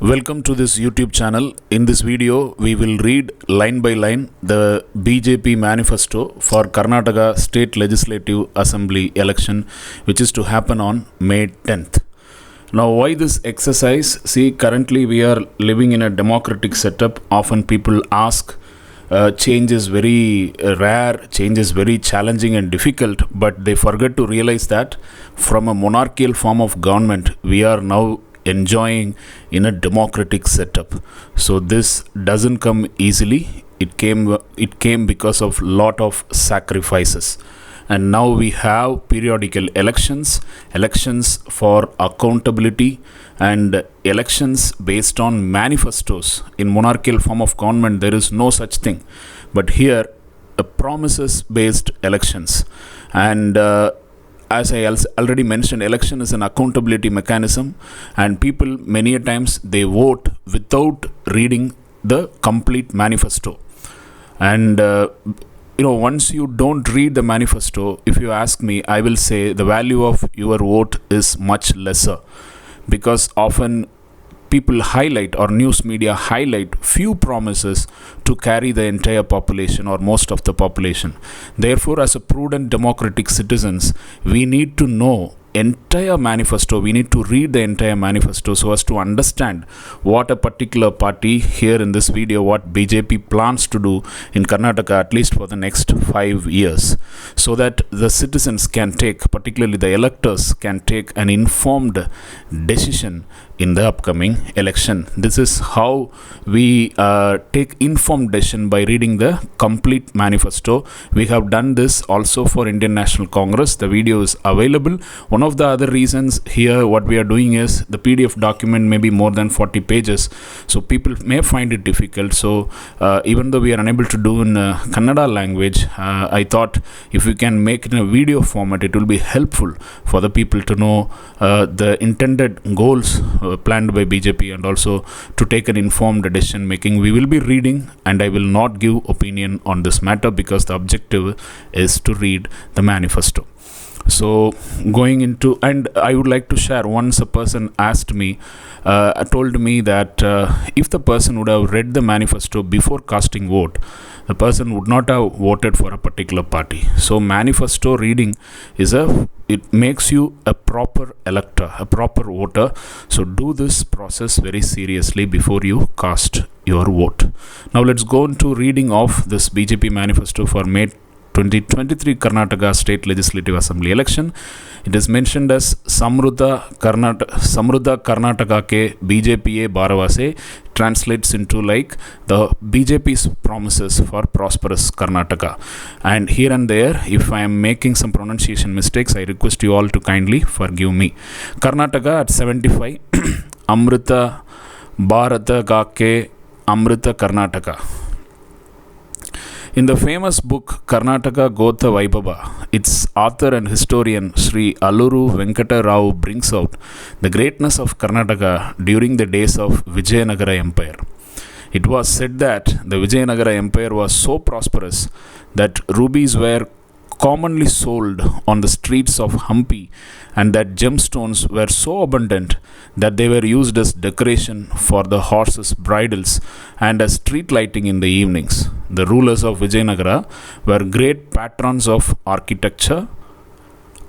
Welcome to this YouTube channel. In this video, we will read line by line the BJP manifesto for Karnataka State Legislative Assembly election, which is to happen on May 10th. Now, why this exercise? See, currently we are living in a democratic setup. Often people ask, change is very rare, change is very challenging and difficult, but they forget to realize that from a monarchical form of government, we are now enjoying in a democratic setup. So this doesn't come easily. It came because of lot of sacrifices. And now we have periodical elections for accountability, and elections based on manifestos. In monarchical form of government, there is no such thing. But here, promises based elections. And as I already mentioned, election is an accountability mechanism, and people many a times they vote without reading the complete manifesto. And once you don't read the manifesto, if you ask me, I will say the value of your vote is much lesser, because often people highlight, or news media highlight, few promises to carry the entire population or most of the population. Therefore, as a prudent democratic citizens, we need to know entire manifesto. We need to read the entire manifesto so as to understand what a particular party, here in this video, what BJP plans to do in Karnataka at least for the next 5 years, so that the citizens can take, particularly the electors, can take an informed decision in the upcoming election. This is how we take informed decision, by reading the complete manifesto. We have done this also for Indian National Congress. The video is available. One of the other reasons here, what we are doing is, the PDF document may be more than 40 pages, so people may find it difficult. So even though we are unable to do in Kannada language, I thought if we can make it in a video format, it will be helpful for the people to know the intended goals planned by BJP, and also to take an informed decision making. We will be reading, and I will not give opinion on this matter, because the objective is to read the manifesto. So going into, and I would like to share, once a person asked me, told me that if the person would have read the manifesto before casting vote, the person would not have voted for a particular party. So manifesto reading it makes you a proper elector, a proper voter. So do this process very seriously before you cast your vote. Now let's go into reading of this BJP manifesto for May 2023 Karnataka State Legislative Assembly election. It is mentioned as Samruddha Karnataka ke BJP Bharavase, translates into like the BJP's promises for prosperous Karnataka. And here and there, if I am making some pronunciation mistakes, I request you all to kindly forgive me. Karnataka at 75, Amrita Bharata ke Amrita Karnataka. In the famous book Karnataka Gotha Vaibhava, its author and historian Sri Alluru Venkata Rao brings out the greatness of Karnataka during the days of Vijayanagara Empire. It was said that the Vijayanagara Empire was so prosperous that rubies were commonly sold on the streets of Hampi, and that gemstones were so abundant that they were used as decoration for the horses' bridles and as street lighting in the evenings. The rulers of Vijayanagara were great patrons of architecture,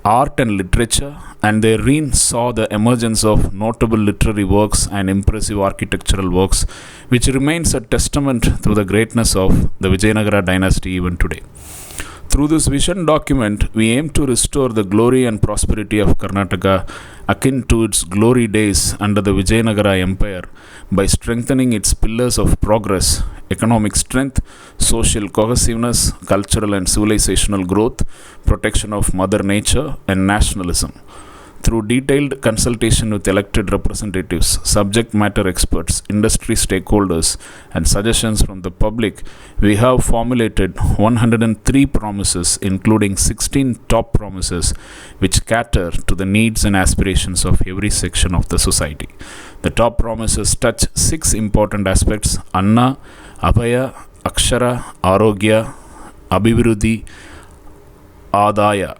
art and literature, and their reign saw the emergence of notable literary works and impressive architectural works, which remains a testament to the greatness of the Vijayanagara dynasty even today. Through this vision document, we aim to restore the glory and prosperity of Karnataka akin to its glory days under the Vijayanagara Empire by strengthening its pillars of progress, economic strength, social cohesiveness, cultural and civilizational growth, protection of Mother Nature, and nationalism. Through detailed consultation with elected representatives, subject matter experts, industry stakeholders, and suggestions from the public, we have formulated 103 promises, including 16 top promises, which cater to the needs and aspirations of every section of the society. The top promises touch 6 important aspects: Anna, Abhaya, Akshara, Arogya, Abhivrudhi, Adaya.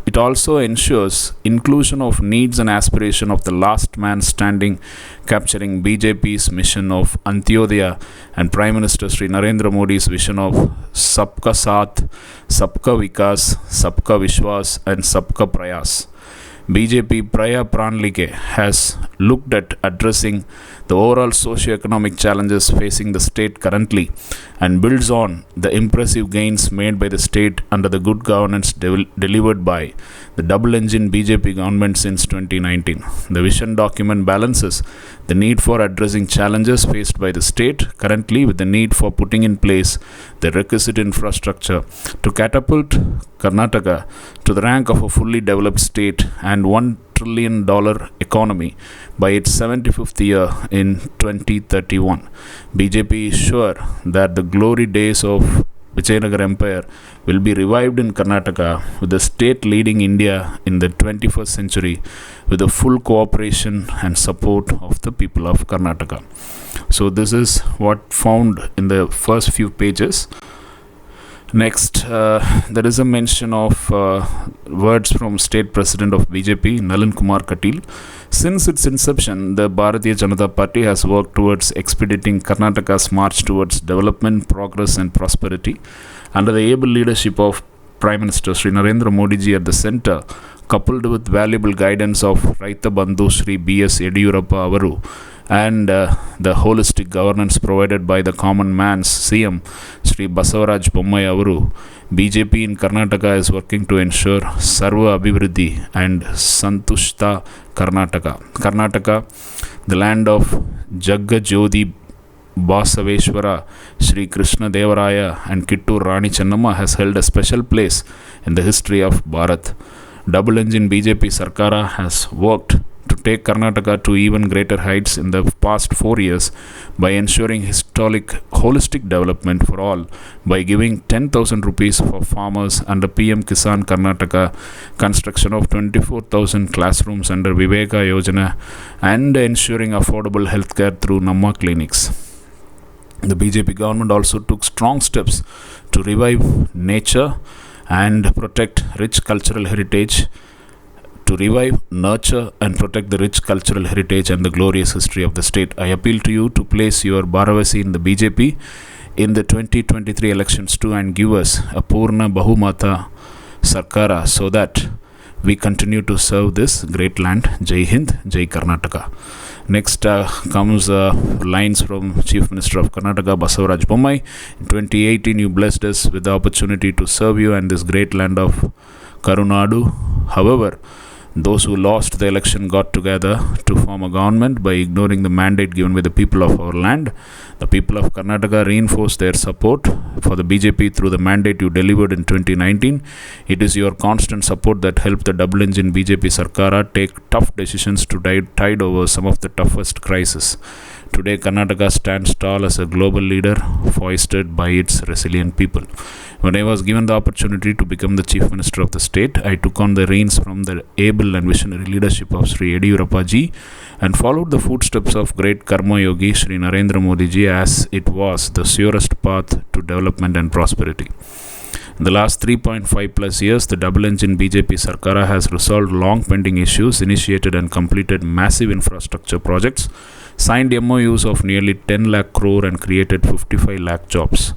it also ensures inclusion of needs and aspiration of the last man standing, capturing BJP's mission of Antyodaya and Prime Minister Sri Narendra Modi's vision of Sabka Saath, Sabka Vikas, Sabka Vishwas and Sabka Prayas. BJP Praya Pranlike has looked at addressing the overall socio-economic challenges facing the state currently and builds on the impressive gains made by the state under the good governance delivered by the double-engine BJP government since 2019. The vision document balances the need for addressing challenges faced by the state currently with the need for putting in place the requisite infrastructure to catapult Karnataka to the rank of a fully developed state and $1 trillion economy by its 75th year in 2031. BJP is sure that the glory days of Vijayanagar Empire will be revived in Karnataka, with the state leading India in the 21st century with the full cooperation and support of the people of Karnataka. So this is what found in the first few pages. Next, there is a mention of words from State President of BJP, Nalin Kumar Katil. Since its inception, the Bharatiya Janata Party has worked towards expediting Karnataka's march towards development, progress and prosperity. Under the able leadership of Prime Minister Sri Narendra Modi ji at the center, coupled with valuable guidance of Raita Bandhu Sri B.S. Yediyurappa Avaru, and the holistic governance provided by the common man's CM Sri Basavaraj Bommai Avaru, BJP in Karnataka is working to ensure Sarva Abhivriddhi and Santushta Karnataka. Karnataka, the land of Jagga Jyoti Basaveshwara, Sri Krishna Devaraya and Kittur Rani Chennamma, has held a special place in the history of Bharat. Double engine BJP Sarkara has worked to take Karnataka to even greater heights in the past 4 years by ensuring historic holistic development for all by giving 10,000 rupees for farmers under PM Kisan Karnataka, construction of 24,000 classrooms under Viveka Yojana, and ensuring affordable healthcare through Namma clinics. The BJP government also took strong steps to revive nature and protect rich cultural heritage, to revive, nurture and protect the rich cultural heritage and the glorious history of the state. I appeal to you to place your Bharavasi in the BJP in the 2023 elections too and give us a Purna Bahumata Sarkara so that we continue to serve this great land. Jai Hind, Jai Karnataka. Next comes lines from Chief Minister of Karnataka, Basavaraj Bommai. In 2018, you blessed us with the opportunity to serve you and this great land of Karunadu. However, those who lost the election got together to form a government by ignoring the mandate given by the people of our land. The people of Karnataka reinforced their support for the BJP through the mandate you delivered in 2019. It is your constant support that helped the double-engine BJP Sarkara take tough decisions to tide over some of the toughest crises. Today, Karnataka stands tall as a global leader, foisted by its resilient people. When I was given the opportunity to become the Chief Minister of the state, I took on the reins from the able and visionary leadership of Sri Yediyurappa ji and followed the footsteps of great Karma Yogi Sri Narendra Modi ji, as it was the surest path to development and prosperity. In the last 3.5 plus years, the double-engine BJP Sarkara has resolved long-pending issues, initiated and completed massive infrastructure projects, signed MOUs of nearly 10 lakh crore and created 55 lakh jobs.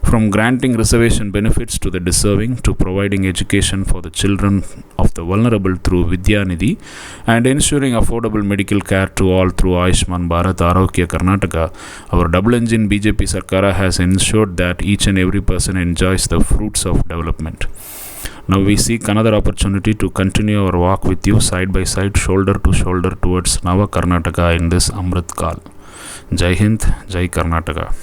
From granting reservation benefits to the deserving, to providing education for the children of the vulnerable through Vidya Nidhi, and ensuring affordable medical care to all through Ayushman Bharat Arogya Karnataka, our double-engine BJP Sarkara has ensured that each and every person enjoys the fruits of development. Now we seek another opportunity to continue our walk with you side by side, shoulder to shoulder towards Nava Karnataka in this Amrit Kal. Jai Hind, Jai Karnataka.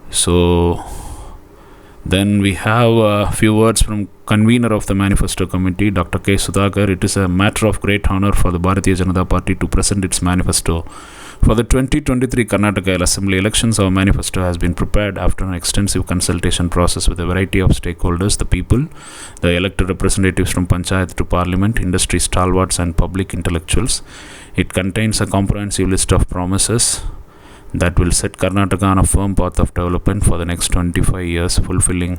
So then we have a few words from convener of the manifesto committee, Dr. K. Sudhakar. It is a matter of great honor for the Bharatiya Janata Party to present its manifesto. For the 2023 Karnataka Assembly elections, our manifesto has been prepared after an extensive consultation process with a variety of stakeholders, the people, the elected representatives from Panchayat to Parliament, industry stalwarts and public intellectuals. It contains a comprehensive list of promises that will set Karnataka on a firm path of development for the next 25 years, fulfilling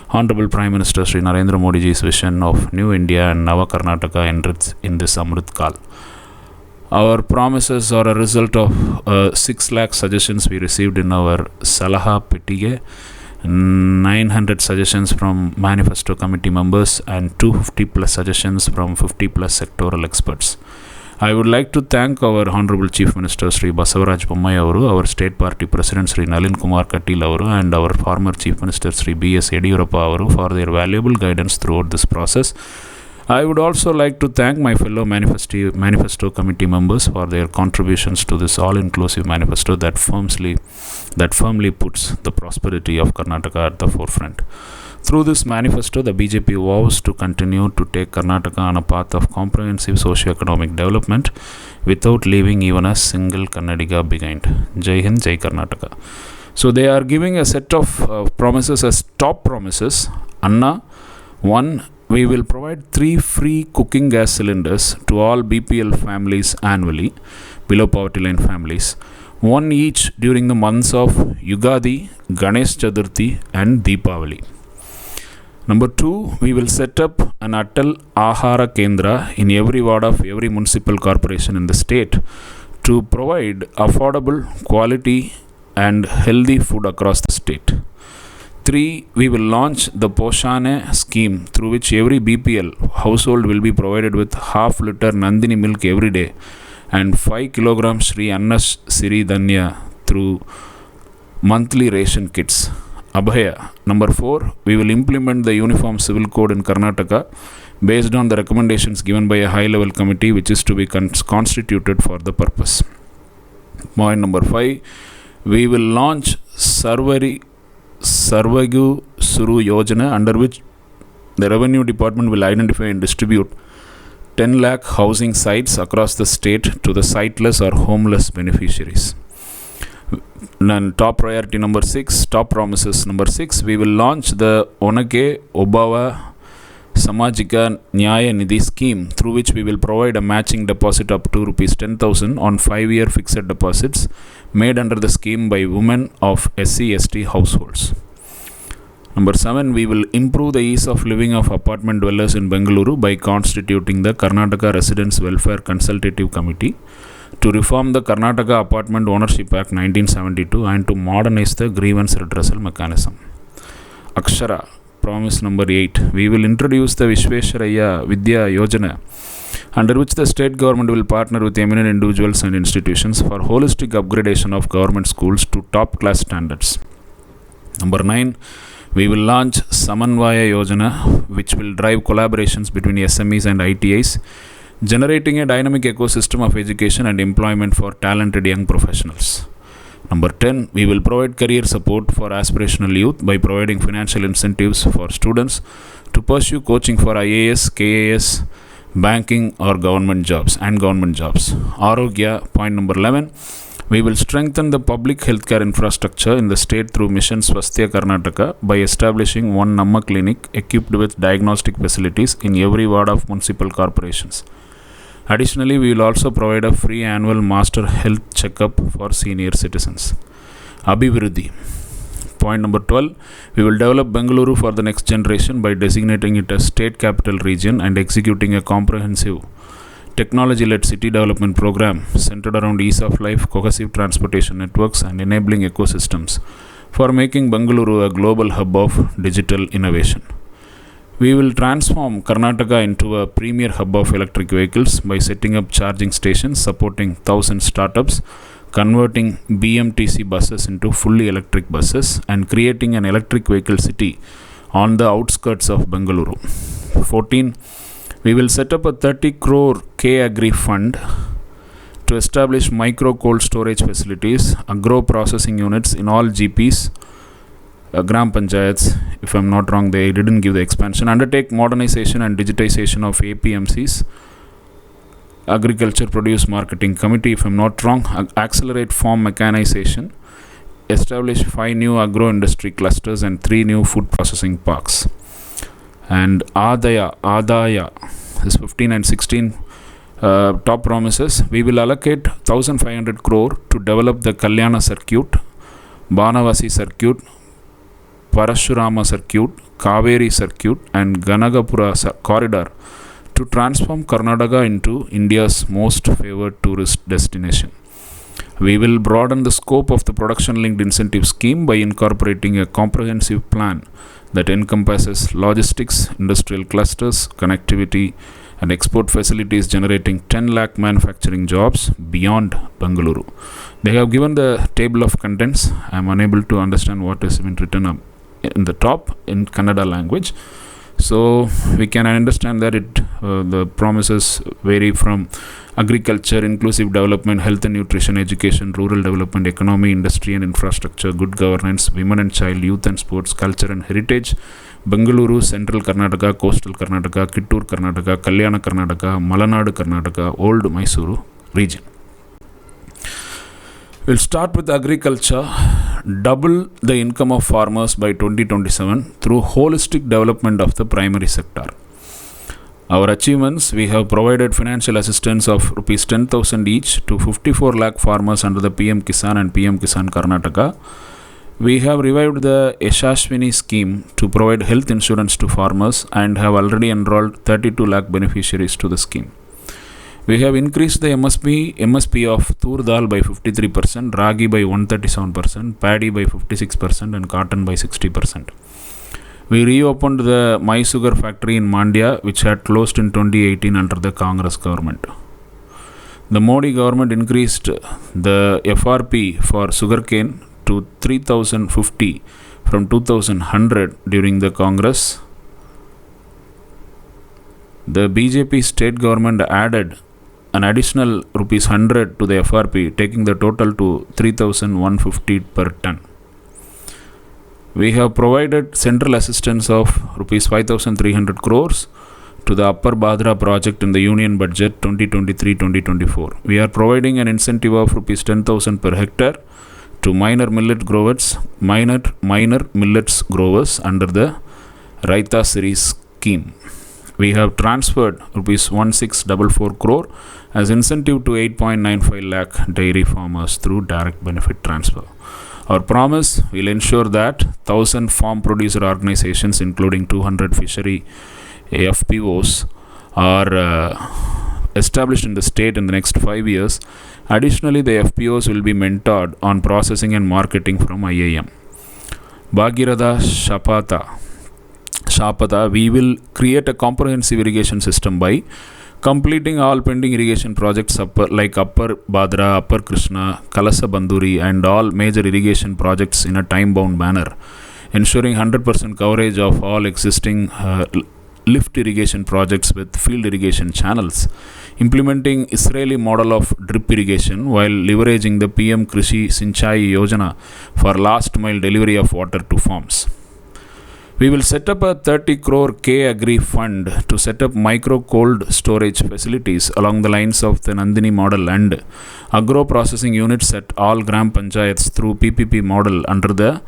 Honorable Prime Minister Sri Narendra Modi ji's vision of New India and Nava Karnataka in this Amrit Kal. Our promises are a result of 6 lakh suggestions we received in our Salaha Petige, 900 suggestions from manifesto committee members, and 250 plus suggestions from 50 plus sectoral experts. I would like to thank our Honorable Chief Minister Sri Basavaraj Bommai avaru, our State Party President Sri Nalin Kumar Kattil avaru, and our former Chief Minister Sri B.S. Yediyurappa avaru for their valuable guidance throughout this process. I would also like to thank my fellow manifesto committee members for their contributions to this all-inclusive manifesto that firmly puts the prosperity of Karnataka at the forefront. Through this manifesto, the BJP vows to continue to take Karnataka on a path of comprehensive socio-economic development without leaving even a single Kannadiga behind. Jai Hind, Jai Karnataka. So they are giving a set of promises as top promises. Anna, 1. We will provide 3 free cooking gas cylinders to all BPL families annually, below poverty line families, 1 each during the months of Yugadi, Ganesh Chaturthi and Deepavali. Number 2, we will set up an Atal Ahara Kendra in every ward of every municipal corporation in the state to provide affordable, quality and healthy food across the state. 3. We will launch the Poshane scheme through which every BPL household will be provided with half liter Nandini milk every day and 5 kg Sri Anna Siri Dhanya through monthly ration kits. Abhaya. Number 4. We will implement the Uniform Civil Code in Karnataka based on the recommendations given by a high-level committee which is to be constituted for the purpose. Point number 5. We will launch Sarvagu Suru Yojana, under which the Revenue Department will identify and distribute 10 lakh housing sites across the state to the siteless or homeless beneficiaries. And top priority number 6, top promises number 6, we will launch the Onake Obawa Samajika Nyaya Nidhi scheme, through which we will provide a matching deposit up to Rs 10,000 on 5-year fixed deposits made under the scheme by women of SC/ST households. Number 7, we will improve the ease of living of apartment dwellers in Bengaluru by constituting the Karnataka Residents Welfare Consultative Committee to reform the Karnataka Apartment Ownership Act 1972 and to modernize the grievance redressal mechanism. Akshara. Promise number 8. We will introduce the Vishvesharaya Vidya Yojana, under which the state government will partner with eminent individuals and institutions for holistic upgradation of government schools to top class standards. Number 9. We will launch Samanvaya Yojana, which will drive collaborations between SMEs and ITIs, generating a dynamic ecosystem of education and employment for talented young professionals. Number 10, we will provide career support for aspirational youth by providing financial incentives for students to pursue coaching for IAS, KAS, banking or government jobs. Arogya, point number 11, we will strengthen the public healthcare infrastructure in the state through Mission Swasthya Karnataka by establishing one Namma clinic equipped with diagnostic facilities in every ward of municipal corporations. Additionally, we will also provide a free annual master health checkup for senior citizens. Abhivrudhi. Point number 12. We will develop Bengaluru for the next generation by designating it as state capital region and executing a comprehensive technology-led city development program centered around ease of life, cohesive transportation networks and enabling ecosystems for making Bengaluru a global hub of digital innovation. We will transform Karnataka into a premier hub of electric vehicles by setting up charging stations supporting 1,000 startups, converting BMTC buses into fully electric buses, and creating an electric vehicle city on the outskirts of Bengaluru. 14. We will set up a 30 crore K-Agri fund to establish micro cold storage facilities, agro processing units in all GPs, Gram Panchayats, if I'm not wrong, they didn't give the expansion, undertake modernization and digitization of APMCs, Agriculture Produce Marketing Committee, if I'm not wrong, accelerate farm mechanization, establish 5 new agro-industry clusters and 3 new food processing parks. And Adaya is 15 and 16, Top promises: we will allocate 1500 crore to develop the Kalyana circuit, Banavasi circuit, Parashurama circuit, Kaveri circuit and Ganagapura corridor to transform Karnataka into India's most favored tourist destination. We will broaden the scope of the production-linked incentive scheme by incorporating a comprehensive plan that encompasses logistics, industrial clusters, connectivity and export facilities generating 10 lakh manufacturing jobs beyond Bengaluru. They have given the table of contents. I am unable to understand what has been written up in the top in Kannada language. So we can understand that the promises vary from agriculture, inclusive development, health and nutrition, education, rural development, economy, industry and infrastructure, good governance, women and child, youth and sports, culture and heritage, Bengaluru, Central Karnataka, Coastal Karnataka, Kittur Karnataka, Kalyana Karnataka, Malanadu Karnataka, Old Mysuru region. We'll start with agriculture. Double the income of farmers by 2027 through holistic development of the primary sector. Our achievements: we have provided financial assistance of rupees 10,000 each to 54 lakh farmers under the PM Kisan and PM Kisan Karnataka. We have revived the Yashashwini scheme to provide health insurance to farmers and have already enrolled 32 lakh beneficiaries to the scheme. We have increased the MSP of Tur Dal by 53%, Ragi by 137%, Paddy by 56% and cotton by 60%. We reopened the My Sugar factory in Mandya, which had closed in 2018 under the Congress government. The Modi government increased the FRP for sugarcane to 3,050 from 2,100 during the Congress. The BJP state government added an additional rupees 100 to the FRP, taking the total to 3,150 per ton. We have provided central assistance of rupees 5,300 crores to the Upper Bhadra project in the Union Budget 2023-2024. We are providing an incentive of rupees 10,000 per hectare to minor millets growers under the Raita series scheme. We have transferred rupees 1644 crore as incentive to 8.95 lakh dairy farmers through direct benefit transfer. Our promise: will ensure that 1,000 farm producer organizations, including 200 fishery FPOs, are established in the state in the next 5 years. Additionally, the FPOs will be mentored on processing and marketing from IIM. Bhagirath Shapata, we will create a comprehensive irrigation system by completing all pending irrigation projects like Upper Bhadra, Upper Krishna, Kalasa Banduri and all major irrigation projects in a time-bound manner, ensuring 100% coverage of all existing lift irrigation projects with field irrigation channels, implementing Israeli model of drip irrigation while leveraging the PM Krishi Sinchai Yojana for last mile delivery of water to farms. We will set up a 30 crore K-Agri fund to set up micro cold storage facilities along the lines of the Nandini model and agro processing units at all Gram Panchayats through PPP model under the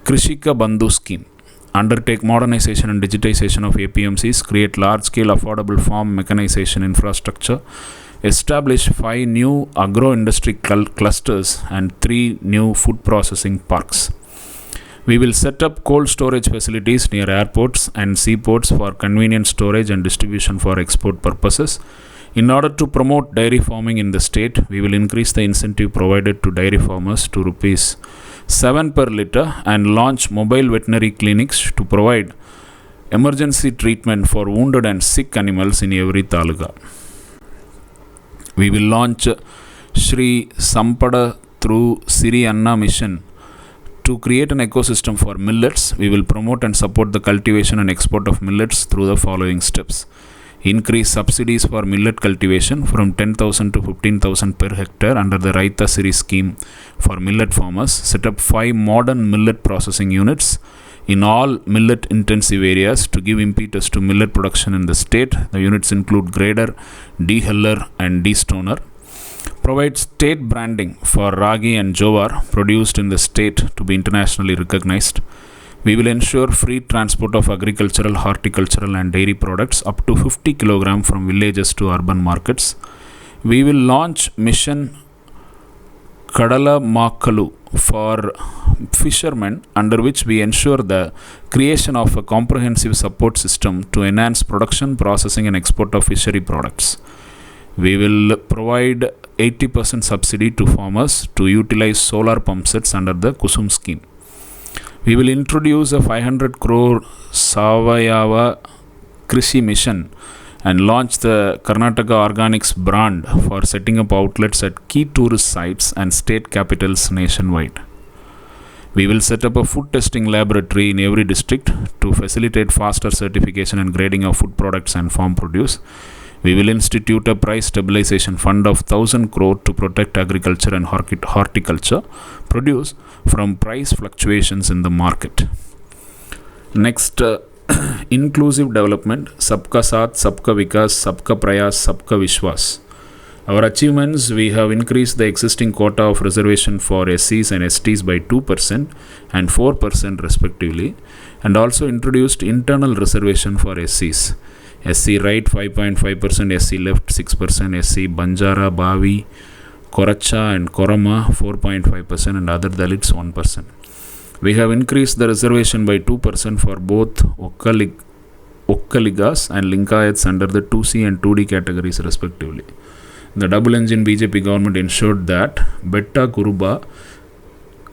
Krishika Bandhu scheme. Undertake modernization and digitization of APMCs, create large-scale affordable farm mechanization infrastructure, establish 5 new agro-industry clusters and 3 new food processing parks. We will set up cold storage facilities near airports and seaports for convenient storage and distribution for export purposes. In order to promote dairy farming in the state, we will increase the incentive provided to dairy farmers to rupees 7 per litre and launch mobile veterinary clinics to provide emergency treatment for wounded and sick animals in every taluka. We will launch Shri Sampada through Siri Anna mission to create an ecosystem for millets. We will promote and support the cultivation and export of millets through the following steps: increase subsidies for millet cultivation from 10,000 to 15,000 per hectare under the Raita series scheme for millet farmers. Set up 5 modern millet processing units in all millet intensive areas to give impetus to millet production in the state. The units include grader, dehuller and destoner. Provide state branding for ragi and jowar produced in the state to be internationally recognized. We will ensure free transport of agricultural, horticultural and dairy products up to 50 kg from villages to urban markets. We will launch Mission Kadala Makalu for fishermen, under which we ensure the creation of a comprehensive support system to enhance production, processing and export of fishery products. We will provide 80% subsidy to farmers to utilize solar pump sets under the Kusum scheme. We will introduce a 500 crore Savayava Krishi mission and launch the Karnataka Organics brand for setting up outlets at key tourist sites and state capitals nationwide. We will set up a food testing laboratory in every district to facilitate faster certification and grading of food products and farm produce. We will institute a price stabilization fund of 1,000 crore to protect agriculture and horticulture produce from price fluctuations in the market. Next, inclusive development, Sabka Saath, Sabka Vikas, Sabka Prayas, Sabka Vishwas. Our achievements: we have increased the existing quota of reservation for SCs and STs by 2% and 4% respectively, and also introduced internal reservation for SCs. SC right 5.5%, SC left 6%, SC Banjara, Bavi, Koracha and Korama 4.5% and other Dalits 1%. We have increased the reservation by 2% for both Okkaligas and Linkayats under the 2C and 2D categories respectively. The double engine BJP government ensured that Betta Kuruba,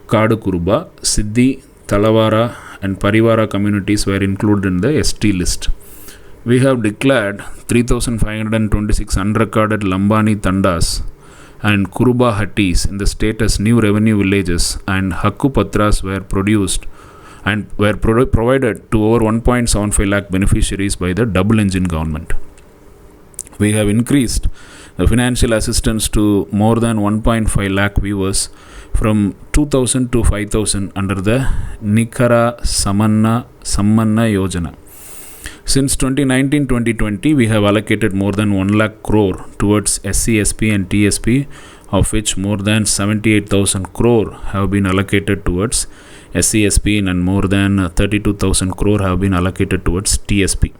Kadu Kuruba, Siddhi, Talavara and Parivara communities were included in the ST list. We have declared 3,526 unrecorded Lambani Tandas and Kuruba Hattis in the state as new revenue villages, and Hakku Patras were produced and were provided to over 1.75 lakh beneficiaries by the double engine government. We have increased the financial assistance to more than 1.5 lakh viewers from 2,000 to 5,000 under the Nikara Sammanna Yojana. Since 2019-2020, we have allocated more than 1 lakh crore towards SC, SP and TSP, of which more than 78,000 crore have been allocated towards SC, SP and more than 32,000 crore have been allocated towards TSP.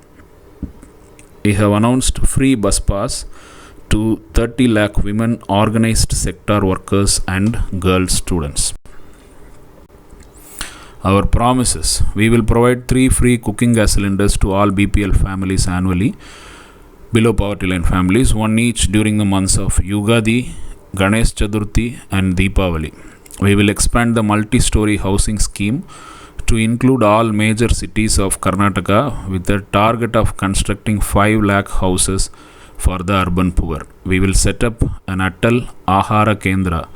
We have announced free bus pass to 30 lakh women organized sector workers and girl students. Our promises: we will provide 3 free cooking gas cylinders to all BPL families annually, below poverty line families, 1 each during the months of Yugadi, Ganesh Chaturthi and Deepavali. We will expand the multi-story housing scheme to include all major cities of Karnataka with a target of constructing 5 lakh houses for the urban poor. We will set up an Atal Ahara Kendra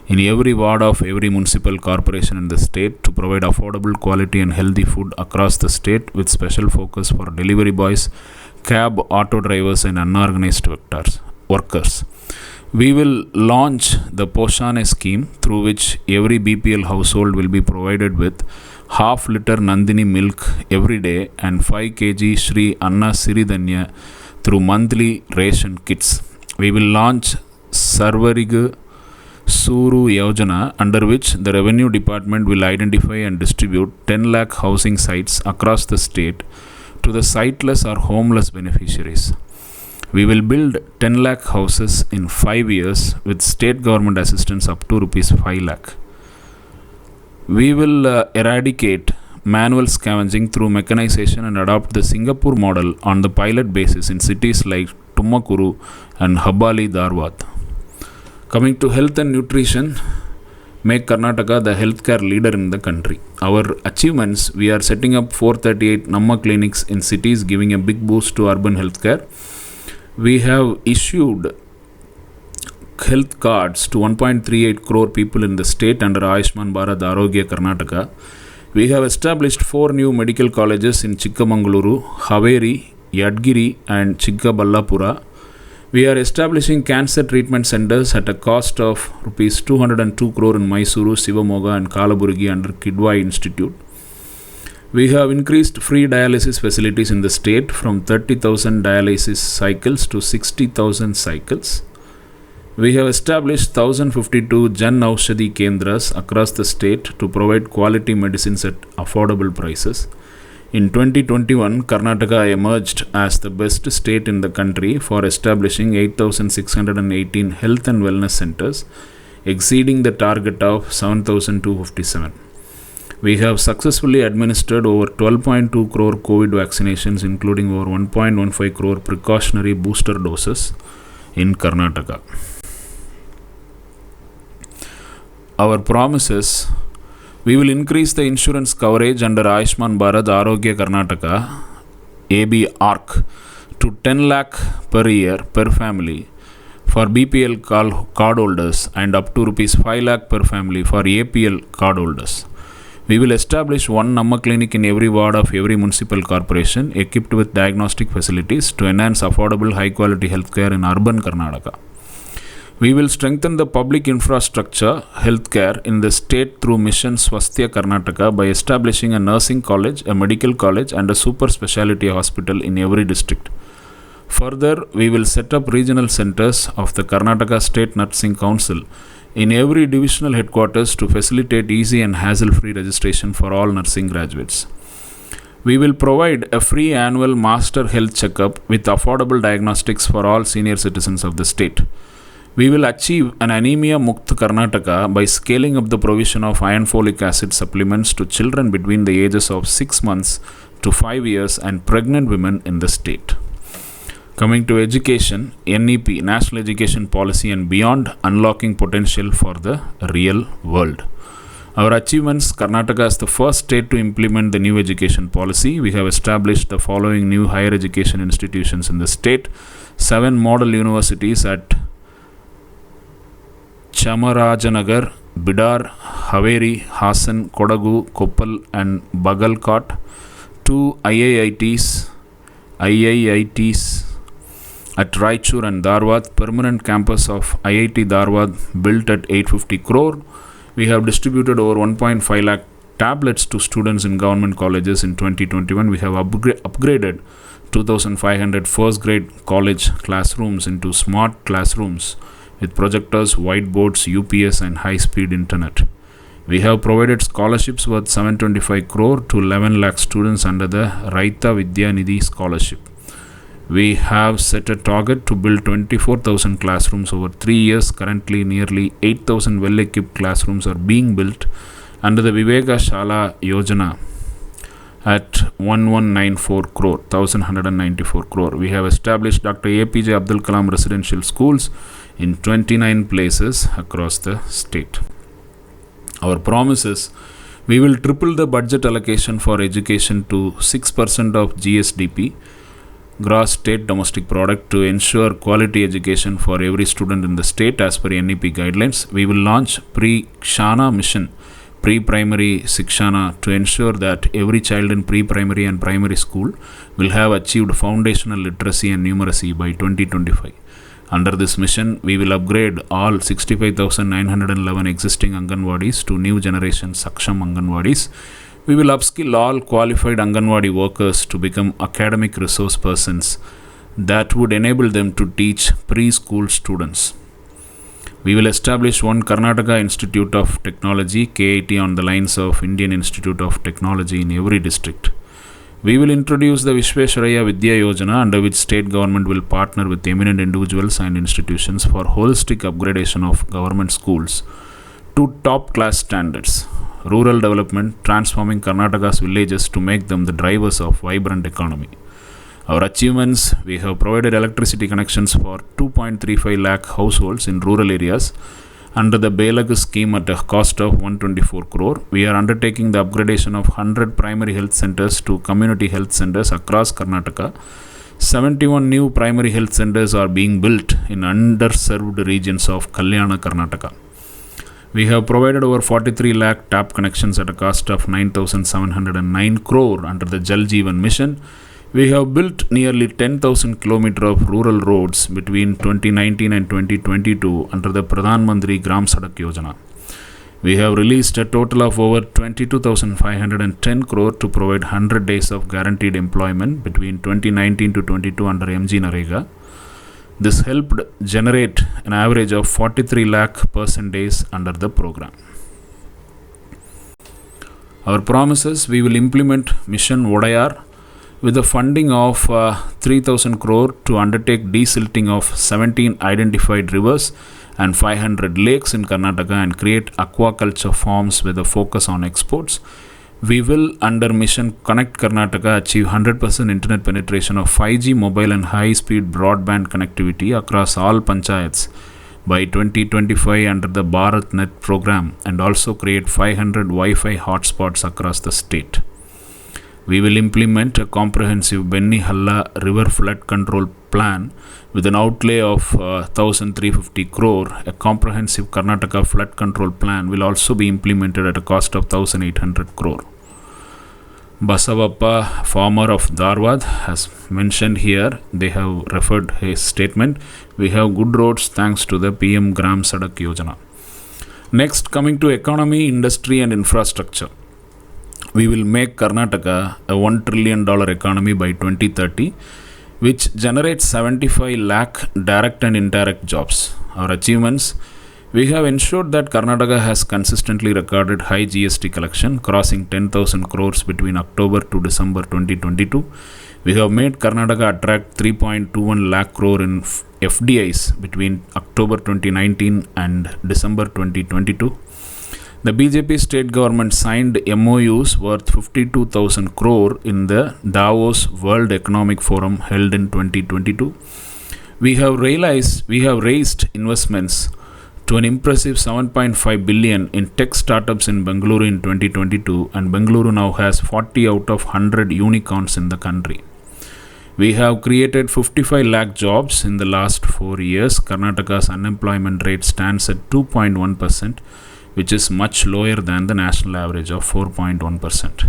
in every ward of every municipal corporation in the state to provide affordable, quality and healthy food across the state, with special focus for delivery boys, cab, auto drivers and unorganized workers. We will launch the Poshane scheme, through which every BPL household will be provided with half liter Nandini milk every day and 5 kg Shri Anna Siridanya through monthly ration kits. We will launch Sarvarigu Suru Yojana, under which the Revenue Department will identify and distribute 10 lakh housing sites across the state to the sightless or homeless beneficiaries. We will build 10 lakh houses in 5 years with state government assistance up to rupees 5 lakh. We will eradicate manual scavenging through mechanization and adopt the Singapore model on the pilot basis in cities like Tumakuru and Habali Dharwad. Coming to health and nutrition, make Karnataka the healthcare leader in the country. Our achievements: we are setting up 438 Namma clinics in cities, giving a big boost to urban healthcare. We have issued health cards to 1.38 crore people in the state under Ayushman Bharat Arogya Karnataka. We have established 4 new medical colleges in Chikkamangaluru, Haveri, Yadgiri and Chikkaballapura. We are establishing cancer treatment centers at a cost of rupees 202 crore in Mysuru, Sivamoga and Kalaburgi under Kidwai Institute. We have increased free dialysis facilities in the state from 30,000 dialysis cycles to 60,000 cycles. We have established 1052 Jan Aushadhi Kendras across the state to provide quality medicines at affordable prices. In 2021, Karnataka emerged as the best state in the country for establishing 8,618 health and wellness centers, exceeding the target of 7,257. We have successfully administered over 12.2 crore COVID vaccinations, including over 1.15 crore precautionary booster doses in Karnataka. Our promises: we will increase the insurance coverage under Ayushman Bharat Arogya Karnataka AB ARC to 10 lakh per year per family for BPL cardholders and up to rupees 5 lakh per family for APL cardholders. We will establish one Namma clinic in every ward of every municipal corporation equipped with diagnostic facilities to enhance affordable high quality healthcare in urban Karnataka. We will strengthen the public infrastructure healthcare in the state through Mission Swasthya Karnataka by establishing a nursing college, a medical college and a super specialty hospital in every district. Further, we will set up regional centers of the Karnataka State Nursing Council in every divisional headquarters to facilitate easy and hassle-free registration for all nursing graduates. We will provide a free annual master health checkup with affordable diagnostics for all senior citizens of the state. We will achieve an anemia Mukt Karnataka by scaling up the provision of iron folic acid supplements to children between the ages of 6 months to 5 years and pregnant women in the state. Coming to education, NEP, National Education Policy and Beyond, unlocking potential for the real world. Our achievements: Karnataka is the first state to implement the new education policy. We have established the following new higher education institutions in the state: 7 model universities at Chamarajanagar, Bidar, Haveri, Hassan, Kodagu, Koppal and Bagalkot; 2 IIITs at Raichur and Dharwad, permanent campus of IIT Dharwad built at 850 crore. We have distributed over 1.5 lakh tablets to students in government colleges in 2021. We have upgraded 2,500 first grade college classrooms into smart classrooms with projectors, whiteboards, UPS and high speed internet. We have provided scholarships worth 725 crore to 11 lakh students under the Raita Vidya Nidhi scholarship. We have set a target to build 24,000 classrooms over 3 years. Currently, nearly 8,000 well-equipped classrooms are being built under the Viveka Shala Yojana at 1194 crore, 1194 crore. We have established Dr. APJ Abdul Kalam residential schools in 29 places across the state. Our promises: we will triple the budget allocation for education to 6% of GSDP, gross state domestic product, to ensure quality education for every student in the state as per NEP guidelines. We will launch Pre-Kshana mission, pre-primary Sikshana, to ensure that every child in pre-primary and primary school will have achieved foundational literacy and numeracy by 2025. Under this mission, we will upgrade all 65,911 existing Anganwadis to new generation Saksham Anganwadis. We will upskill all qualified Anganwadi workers to become academic resource persons that would enable them to teach preschool students. We will establish one Karnataka Institute of Technology, KIT, on the lines of Indian Institute of Technology in every district. We will introduce the Vishwesharaya Vidya Yojana, under which state government will partner with eminent individuals and institutions for holistic upgradation of government schools to top class standards. Rural development, transforming Karnataka's villages to make them the drivers of vibrant economy. Our achievements: we have provided electricity connections for 2.35 lakh households in rural areas under the Belag scheme at a cost of 124 crore. We are undertaking the upgradation of 100 primary health centers to community health centers across Karnataka. 71 new primary health centers are being built in underserved regions of Kalyana, Karnataka. We have provided over 43 lakh tap connections at a cost of 9,709 crore under the Jal Jeevan mission. We have built nearly 10,000 km of rural roads between 2019 and 2022 under the Pradhan Mantri Gram Sadak Yojana. We have released a total of over 22,510 crore to provide 100 days of guaranteed employment between 2019 to 22 under MG Narega. This helped generate an average of 43 lakh person days under the program. Our promises: we will implement Mission Vodayar with the funding of 3,000 crore to undertake desilting of 17 identified rivers and 500 lakes in Karnataka and create aquaculture farms with a focus on exports. We will, under Mission Connect Karnataka, achieve 100% internet penetration of 5G mobile and high-speed broadband connectivity across all panchayats by 2025 under the BharatNet program, and also create 500 Wi-Fi hotspots across the state. We will implement a comprehensive Benni Halla river flood control plan with an outlay of 1,350 crore. A comprehensive Karnataka flood control plan will also be implemented at a cost of 1,800 crore. Basavappa, farmer of Dharwad, has mentioned here, they have referred his statement, we have good roads thanks to the PM Gram Sadak Yojana. Next, coming to economy, industry and infrastructure. We will make Karnataka a $1 trillion economy by 2030, which generates 75 lakh direct and indirect jobs. Our achievements: we have ensured that Karnataka has consistently recorded high GST collection, crossing 10,000 crores between October to December 2022. We have made Karnataka attract 3.21 lakh crore in FDIs between October 2019 and December 2022. The BJP state government signed MOUs worth 52,000 crore in the Davos World Economic Forum held in 2022. We have raised investments to an impressive 7.5 billion in tech startups in Bengaluru in 2022, and Bengaluru now has 40 out of 100 unicorns in the country. We have created 55 lakh jobs in the last 4 years. Karnataka's unemployment rate stands at 2.1%, which is much lower than the national average of 4.1%.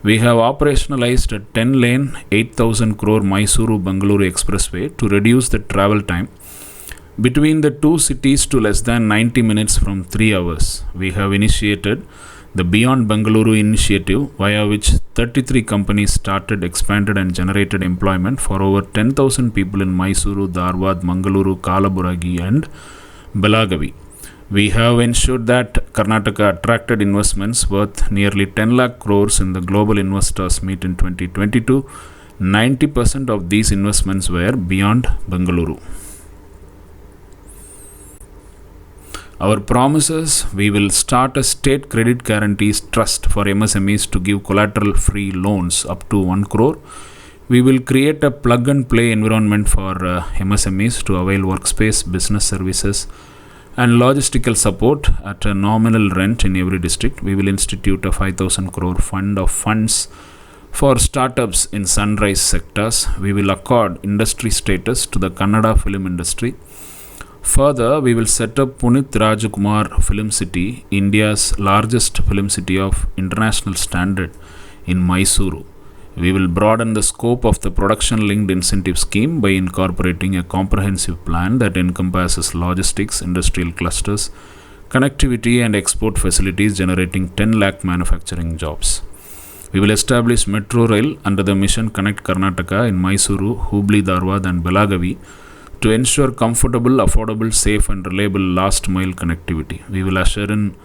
We have operationalized a 10-lane, 8,000 crore Mysuru-Bengaluru expressway to reduce the travel time between the two cities to less than 90 minutes from 3 hours. We have initiated the Beyond Bengaluru initiative, via which 33 companies started, expanded and generated employment for over 10,000 people in Mysuru, Dharwad, Mangaluru, Kalaburagi and Belagavi. We have ensured that Karnataka attracted investments worth nearly 10 lakh crores in the Global Investors Meet in 2022. 90% of these investments were beyond Bengaluru. Our promises: we will start a state credit guarantees trust for MSMEs to give collateral-free loans up to 1 crore. We will create a plug-and-play environment for MSMEs to avail workspace, business services and logistical support at a nominal rent in every district. We will institute a 5,000 crore fund of funds for startups in sunrise sectors. We will accord industry status to the Kannada film industry. Further, we will set up Punit Rajkumar Film City, India's largest film city of international standard, in Mysuru. We will broaden the scope of the production-linked incentive scheme by incorporating a comprehensive plan that encompasses logistics, industrial clusters, connectivity and export facilities, generating 10 lakh manufacturing jobs. We will establish metro rail under the Mission Connect Karnataka in Mysuru, Hubli, Dharwad and Belagavi to ensure comfortable, affordable, safe and reliable last-mile connectivity. We will usher in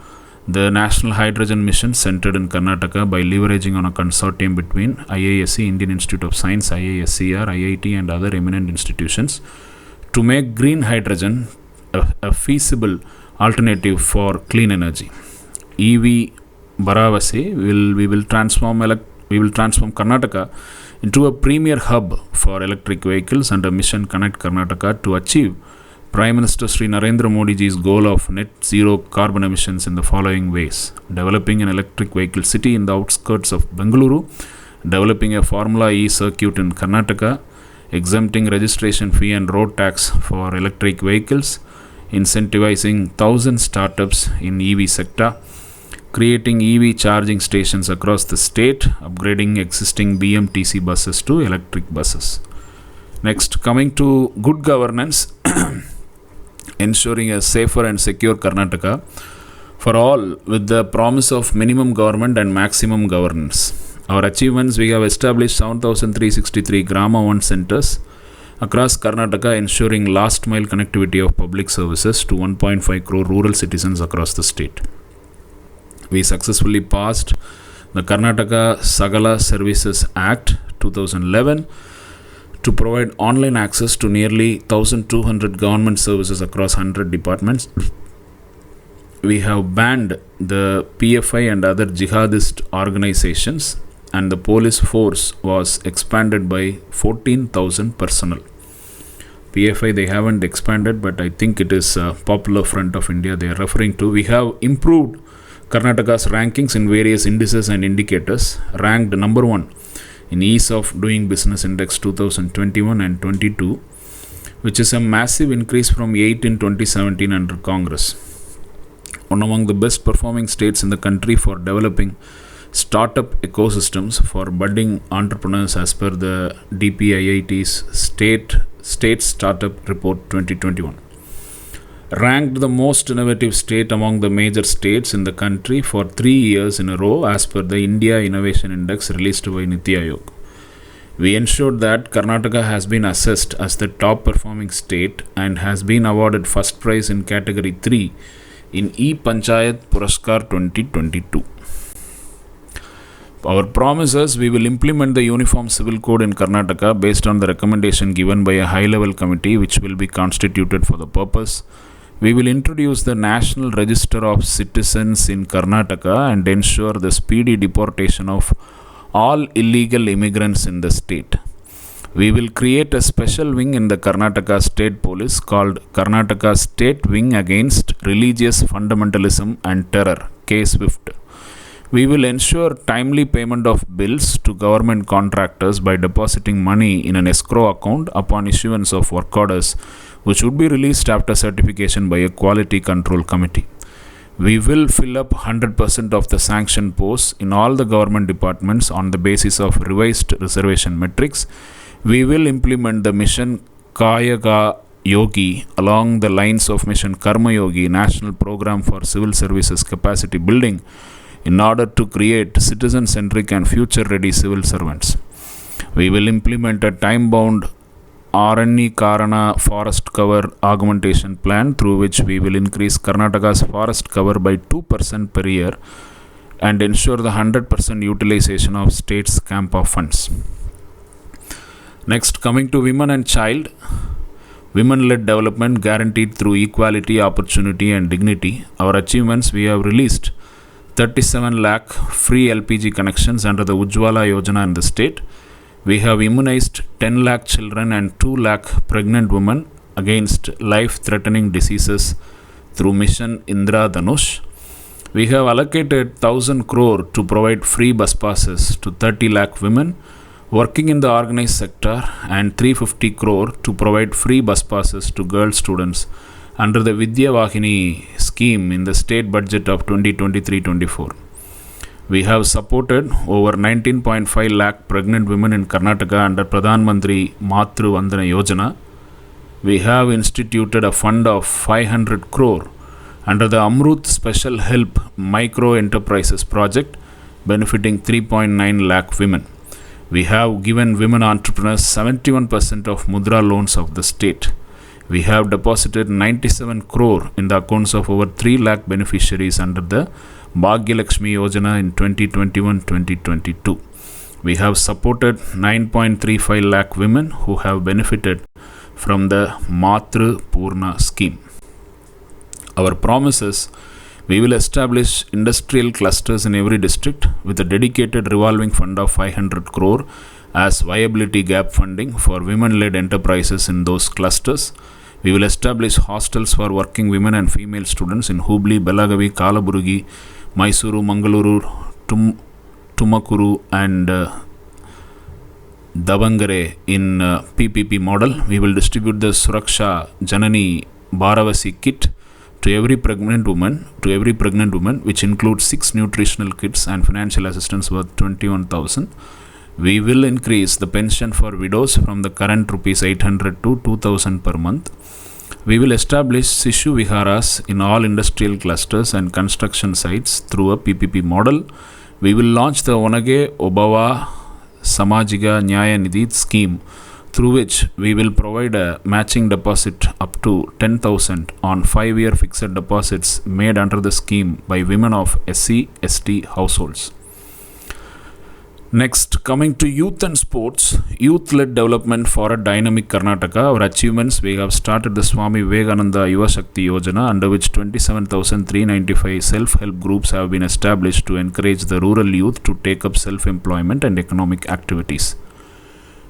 the National Hydrogen Mission centered in Karnataka by leveraging on a consortium between IISc, Indian Institute of Science, IISCR, IIT and other eminent institutions to make green hydrogen a feasible alternative for clean energy. EV Bharavase, we will transform Karnataka into a premier hub for electric vehicles under Mission Connect Karnataka to achieve Prime Minister Sri Narendra Modi ji's goal of net zero carbon emissions in the following ways: developing an electric vehicle city in the outskirts of Bengaluru, developing a Formula E circuit in Karnataka, exempting registration fee and road tax for electric vehicles, incentivizing 1,000 startups in EV sector, creating EV charging stations across the state, upgrading existing BMTC buses to electric buses. Next, coming to good governance, ensuring a safer and secure Karnataka for all with the promise of minimum government and maximum governance. Our achievements: we have established 7,363 Grama 1 centers across Karnataka, ensuring last mile connectivity of public services to 1.5 crore rural citizens across the state. We successfully passed the Karnataka Sagala Services Act 2011 to provide online access to nearly 1,200 government services across 100 departments. We have banned the PFI and other jihadist organizations, and the police force was expanded by 14,000 personnel. PFI they haven't expanded, but I think it is Popular Front of India they are referring to. We have improved Karnataka's rankings in various indices and indicators, ranked number 1 in Ease of Doing Business Index 2021 and 22, which is a massive increase from 8 in 2017 under Congress. One among the best performing states in the country for developing startup ecosystems for budding entrepreneurs as per the DPIIT's State Startup Report 2021. Ranked the most innovative state among the major states in the country for 3 years in a row as per the India Innovation Index released by Niti Aayog. We ensured that Karnataka has been assessed as the top performing state and has been awarded first prize in category 3 in E-Panchayat Puraskar 2022. Our promise is we will implement the Uniform Civil Code in Karnataka based on the recommendation given by a high-level committee which will be constituted for the purpose. We will introduce the National Register of Citizens in Karnataka and ensure the speedy deportation of all illegal immigrants in the state. We will create a special wing in the Karnataka State Police called Karnataka State Wing Against Religious Fundamentalism and Terror, K-SWIFT. We will ensure timely payment of bills to government contractors by depositing money in an escrow account upon issuance of work orders, which would be released after certification by a quality control committee. We will fill up 100% of the sanctioned posts in all the government departments on the basis of revised reservation metrics. We will implement the mission Kayaga Yogi along the lines of mission Karma Yogi, National Program for Civil Services Capacity Building, in order to create citizen-centric and future-ready civil servants. We will implement a time-bound Aranya Karana forest cover augmentation plan through which we will increase Karnataka's forest cover by 2% per year and ensure the 100% utilization of state's CAMPA funds. Next, coming to women and child, women-led development guaranteed through equality, opportunity and dignity. Our achievements: we have released 37 lakh free LPG connections under the Ujjwala Yojana in the state. We have immunized 10 lakh children and 2 lakh pregnant women against life-threatening diseases through mission Indra Dhanush. We have allocated 1,000 crore to provide free bus passes to 30 lakh women working in the organized sector and 350 crore to provide free bus passes to girl students under the Vidya Vahini scheme in the state budget of 2023-24. We have supported over 19.5 lakh pregnant women in Karnataka under Pradhan Mantri Matru Vandana Yojana. We have instituted a fund of 500 crore under the Amrut Special Help Micro Enterprises project benefiting 3.9 lakh women. We have given women entrepreneurs 71% of Mudra loans of the state. We have deposited 97 crore in the accounts of over 3 lakh beneficiaries under the Bhagya Lakshmi Yojana in 2021-2022. We have supported 9.35 lakh women who have benefited from the Matru Purna scheme. Our promise is we will establish industrial clusters in every district with a dedicated revolving fund of 500 crore as viability gap funding for women-led enterprises in those clusters. We will establish hostels for working women and female students in Hubli, Belagavi, Kalaburgi, Mysuru, Mangaluru, Tumakuru and Davangere in PPP model. We will distribute the Suraksha Janani Bharavasi kit to every pregnant woman, which includes 6 nutritional kits and financial assistance worth 21,000. We will increase the pension for widows from the current rupees 800 to 2,000 per month. We will establish Sishu Viharas in all industrial clusters and construction sites through a PPP model. We will launch the Onage Obava Samajiga Nyaya Nidhi scheme through which we will provide a matching deposit up to 10,000 on 5-year fixed deposits made under the scheme by women of SC/ST households. Next, coming to youth and sports, youth-led development for a dynamic Karnataka. Our achievements: we have started the Swami Vivekananda Yuva Shakti Yojana, under which 27,395 self-help groups have been established to encourage the rural youth to take up self-employment and economic activities.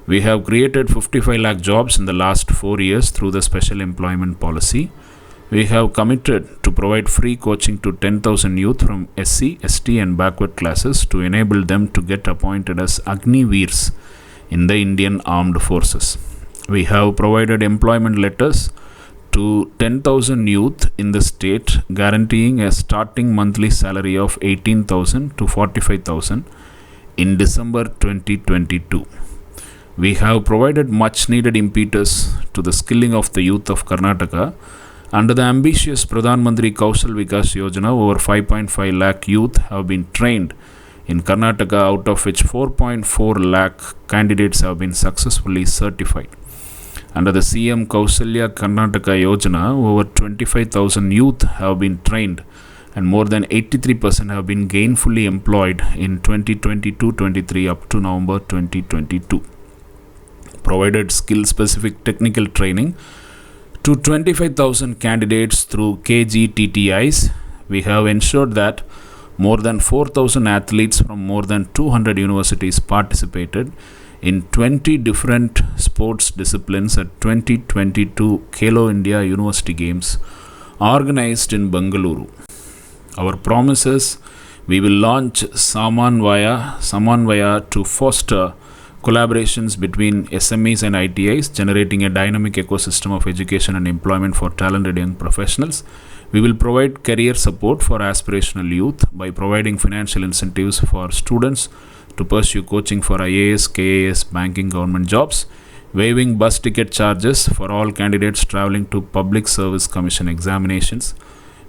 We have created 55 lakh jobs in the last 4 years through the special employment policy. We have committed to provide free coaching to 10,000 youth from SC, ST and backward classes to enable them to get appointed as Agni Veers in the Indian Armed Forces. We have provided employment letters to 10,000 youth in the state, guaranteeing a starting monthly salary of 18,000 to 45,000 in December 2022. We have provided much needed impetus to the skilling of the youth of Karnataka. Under the ambitious Pradhan Mantri Kaushal Vikas Yojana, over 5.5 lakh youth have been trained in Karnataka, out of which 4.4 lakh candidates have been successfully certified. Under the CM Kausalya Karnataka Yojana, over 25,000 youth have been trained and more than 83% have been gainfully employed in 2022-23 up to November 2022. Provided skill-specific technical training to 25,000 candidates through KGTTIs. We have ensured that more than 4,000 athletes from more than 200 universities participated in 20 different sports disciplines at 2022 Khelo India University Games organized in Bengaluru. Our promises: we will launch Samanvaya to foster collaborations between SMEs and ITIs, generating a dynamic ecosystem of education and employment for talented young professionals. We will provide career support for aspirational youth by providing financial incentives for students to pursue coaching for IAS, KAS, banking, government jobs, waiving bus ticket charges for all candidates travelling to Public Service Commission examinations.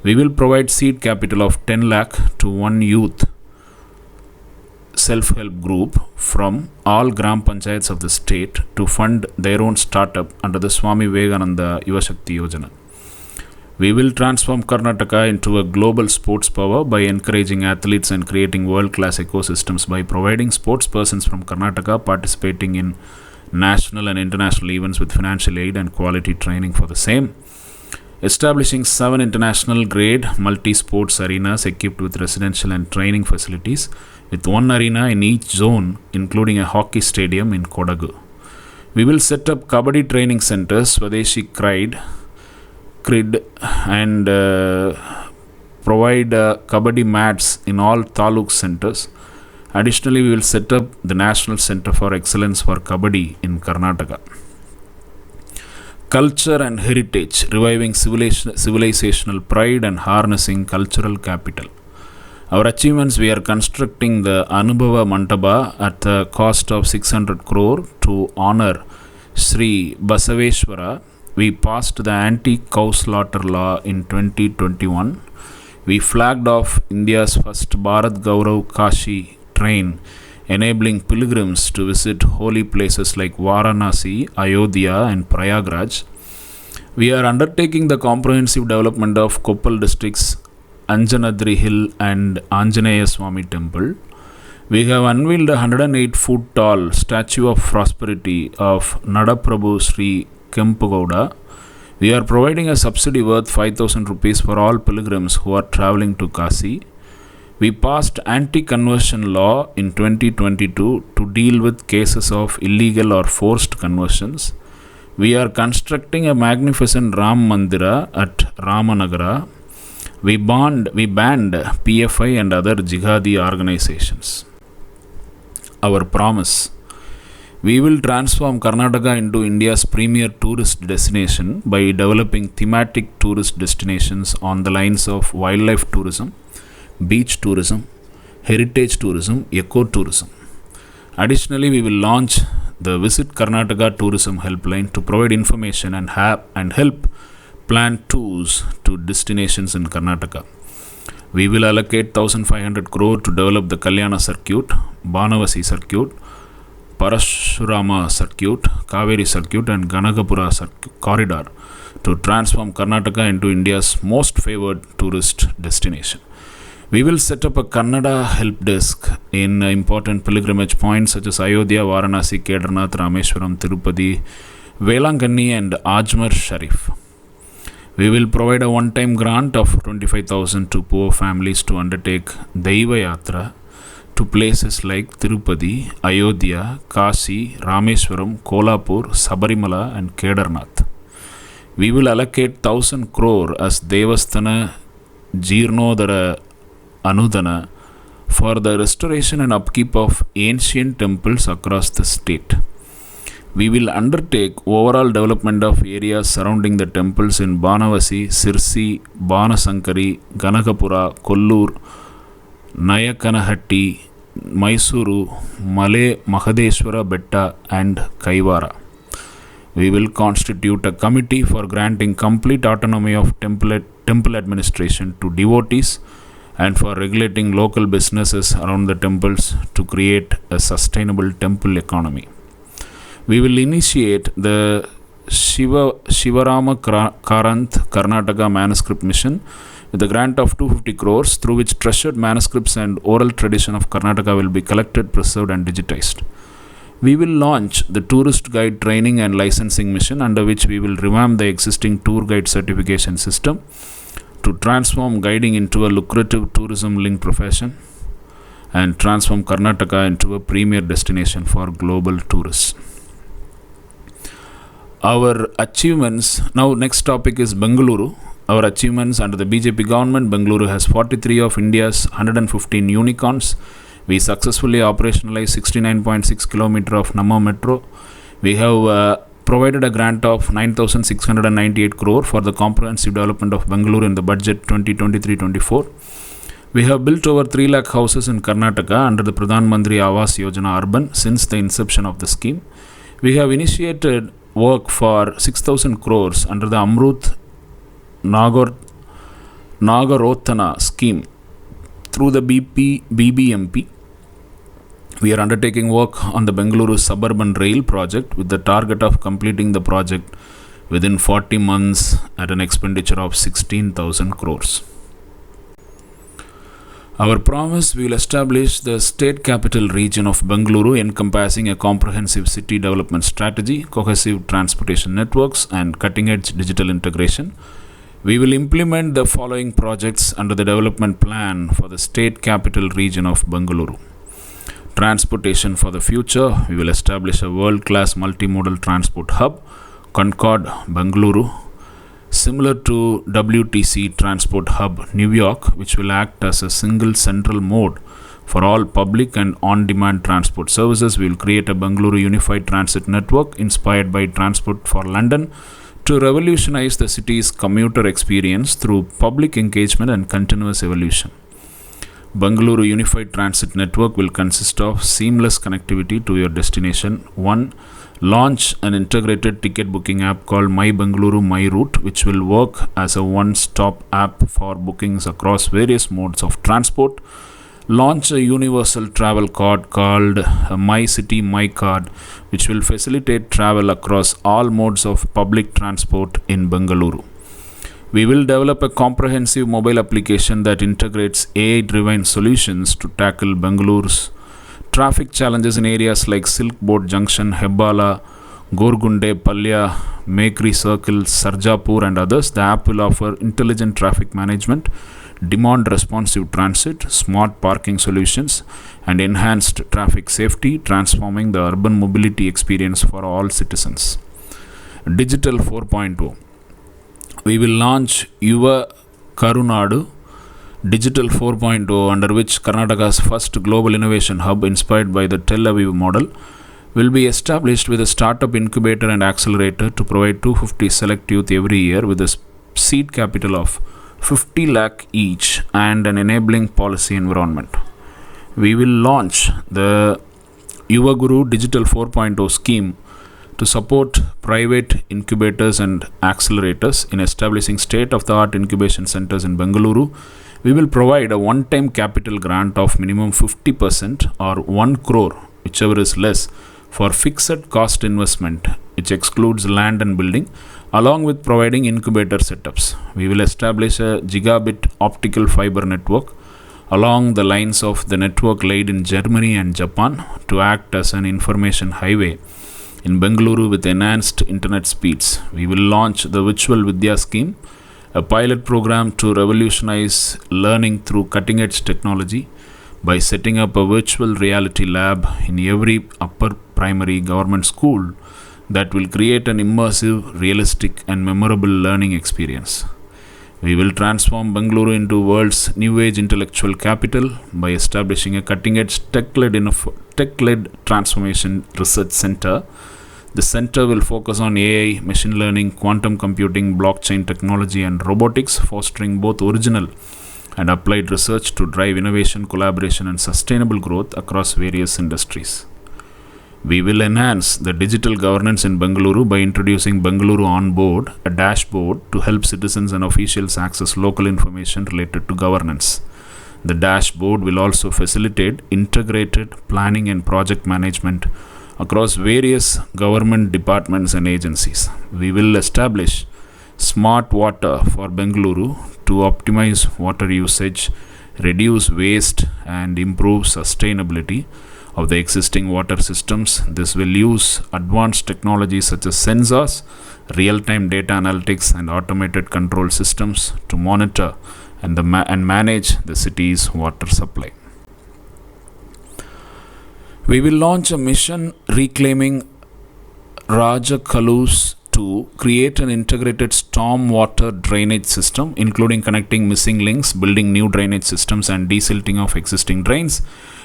We will provide seed capital of 10 lakh to one youth self-help group from all Gram Panchayats of the state to fund their own startup under the Swami Vivekananda Yuva Shakti Yojana. We will transform Karnataka into a global sports power by encouraging athletes and creating world-class ecosystems by providing sports persons from Karnataka participating in national and international events with financial aid and quality training for the same. Establishing 7 international grade multi-sports arenas equipped with residential and training facilities, with one arena in each zone, including a hockey stadium in Kodagu. We will set up Kabaddi training centers, Swadeshi Crid, and provide Kabaddi mats in all Taluk centers. Additionally, we will set up the National Center for Excellence for Kabaddi in Karnataka. Culture and heritage, reviving civilizational pride and harnessing cultural capital. Our achievements: we are constructing the Anubhava Mandapa at the cost of 600 crore to honor Sri Basaveshwara. We passed the anti-cow slaughter law in 2021. We flagged off India's first Bharat Gaurav Kashi train, enabling pilgrims to visit holy places like Varanasi, Ayodhya and Prayagraj. We are undertaking the comprehensive development of Koppal district's Anjanadri Hill and Anjaneya Swami Temple. We have unveiled a 108-foot tall statue of prosperity of Nadaprabhu Sri Kempugowda. We are providing a subsidy worth 5,000 rupees for all pilgrims who are travelling to Kasi. We passed anti-conversion law in 2022 to deal with cases of illegal or forced conversions. We are constructing a magnificent Ram Mandira at Ramanagara. We banned PFI and other jihadi organizations. Our promise: we will transform Karnataka into India's premier tourist destination by developing thematic tourist destinations on the lines of wildlife tourism, beach tourism, heritage tourism, eco-tourism. Additionally, we will launch the Visit Karnataka Tourism Helpline to provide information and help plan tours to destinations in Karnataka. We will allocate 1,500 crore to develop the Kalyana Circuit, Banavasi Circuit, Parashurama Circuit, Kaveri Circuit and Ganagapura Corridor to transform Karnataka into India's most favored tourist destination. We will set up a Kannada help desk in important pilgrimage points such as Ayodhya, Varanasi, Kedarnath, Rameshwaram, Tirupati, Velankanni and Ajmer Sharif. We will provide a one-time grant of 25,000 to poor families to undertake Daiva Yatra to places like Tirupati, Ayodhya, Kashi, Rameshwaram, Kolhapur, Sabarimala and Kedarnath. We will allocate 1,000 crore as Devasthana Jeernodhara Anudana for the restoration and upkeep of ancient temples across the state. We will undertake overall development of areas surrounding the temples in Banavasi, Sirsi, Banasankari, Ganagapura, Kollur, Nayakanahatti, Mysuru, Male Mahadeshwara Betta and Kaivara. We will constitute a committee for granting complete autonomy of temple administration to devotees and for regulating local businesses around the temples to create a sustainable temple economy. We will initiate the Shivarama Karanth Karnataka Manuscript Mission with a grant of 250 crores through which treasured manuscripts and oral tradition of Karnataka will be collected, preserved and digitized. We will launch the tourist guide training and licensing mission under which we will revamp the existing tour guide certification system to transform guiding into a lucrative tourism-linked profession and transform Karnataka into a premier destination for global tourists. Our achievements, now next topic is Bengaluru. Our achievements under the BJP government, Bengaluru has 43 of India's 115 unicorns. We successfully operationalized 69.6 km of Namma Metro. We have provided a grant of 9,698 crore for the comprehensive development of Bengaluru in the budget 2023-24. We have built over 3 lakh houses in Karnataka under the Pradhan Mantri Awas Yojana Urban since the inception of the scheme. We have initiated work for 6,000 crores under the Amrut Nagarotana scheme through the BBMP. We are undertaking work on the Bengaluru Suburban Rail project with the target of completing the project within 40 months at an expenditure of 16,000 crores. Our promise: we will establish the state capital region of Bengaluru encompassing a comprehensive city development strategy, cohesive transportation networks and cutting-edge digital integration. We will implement the following projects under the development plan for the state capital region of Bengaluru. Transportation for the future: we will establish a world-class multimodal transport hub, Concord, Bengaluru, similar to WTC Transport Hub, New York, which will act as a single central mode for all public and on-demand transport services. We will create a Bengaluru Unified Transit Network inspired by Transport for London to revolutionize the city's commuter experience through public engagement and continuous evolution. Bengaluru Unified Transit Network will consist of seamless connectivity to your destination. 1. Launch an integrated ticket booking app called My Bengaluru My Route, which will work as a one-stop app for bookings across various modes of transport. Launch a universal travel card called My City My Card, which will facilitate travel across all modes of public transport in Bengaluru. We will develop a comprehensive mobile application that integrates AI-driven solutions to tackle Bengaluru's traffic challenges in areas like Silk Boat Junction, Hebbala, Gorgunde, Palya, Mekri Circle, Sarjapur and others. The app will offer intelligent traffic management, demand-responsive transit, smart parking solutions and enhanced traffic safety, transforming the urban mobility experience for all citizens. Digital 4.0. We will launch Yuva Karunadu Digital 4.0, under which Karnataka's first global innovation hub inspired by the Tel Aviv model will be established with a startup incubator and accelerator to provide 250 select youth every year with a seed capital of 50 lakh each and an enabling policy environment. We will launch the Yuva Guru Digital 4.0 scheme to support private incubators and accelerators in establishing state-of-the-art incubation centers in Bengaluru. We will provide a one-time capital grant of minimum 50% or 1 crore, whichever is less, for fixed cost investment, which excludes land and building, along with providing incubator setups. We will establish a gigabit optical fiber network along the lines of the network laid in Germany and Japan to act as an information highway in Bengaluru with enhanced internet speeds. We will launch the Virtual Vidya scheme, a pilot program to revolutionize learning through cutting edge technology by setting up a virtual reality lab in every upper primary government school that will create an immersive, realistic, and memorable learning experience. We will transform Bengaluru into world's new age intellectual capital by establishing a cutting edge tech-led transformation research center. The center will focus on AI, machine learning, quantum computing, blockchain technology, and robotics, fostering both original and applied research to drive innovation, collaboration, and sustainable growth across various industries. We will enhance the digital governance in Bengaluru by introducing Bengaluru On Board, a dashboard to help citizens and officials access local information related to governance. The dashboard will also facilitate integrated planning and project management across various government departments and agencies. We will establish Smart Water for Bengaluru to optimize water usage, reduce waste, and improve sustainability of the existing water systems. This will use advanced technologies such as sensors, real-time data analytics, and automated control systems to monitor and manage the city's water supply. We will launch a mission reclaiming Rajakalus to create an integrated stormwater drainage system, including connecting missing links, building new drainage systems, and desilting of existing drains.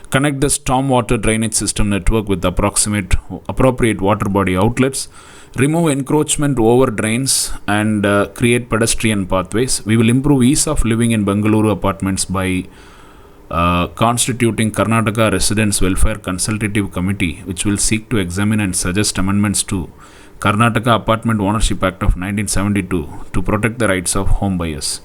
Connect the stormwater drainage system network with appropriate water body outlets, remove encroachment over drains, and create pedestrian pathways. We will improve ease of living in Bengaluru apartments by constituting Karnataka Residents Welfare Consultative Committee, which will seek to examine and suggest amendments to Karnataka Apartment Ownership Act of 1972 to protect the rights of home buyers.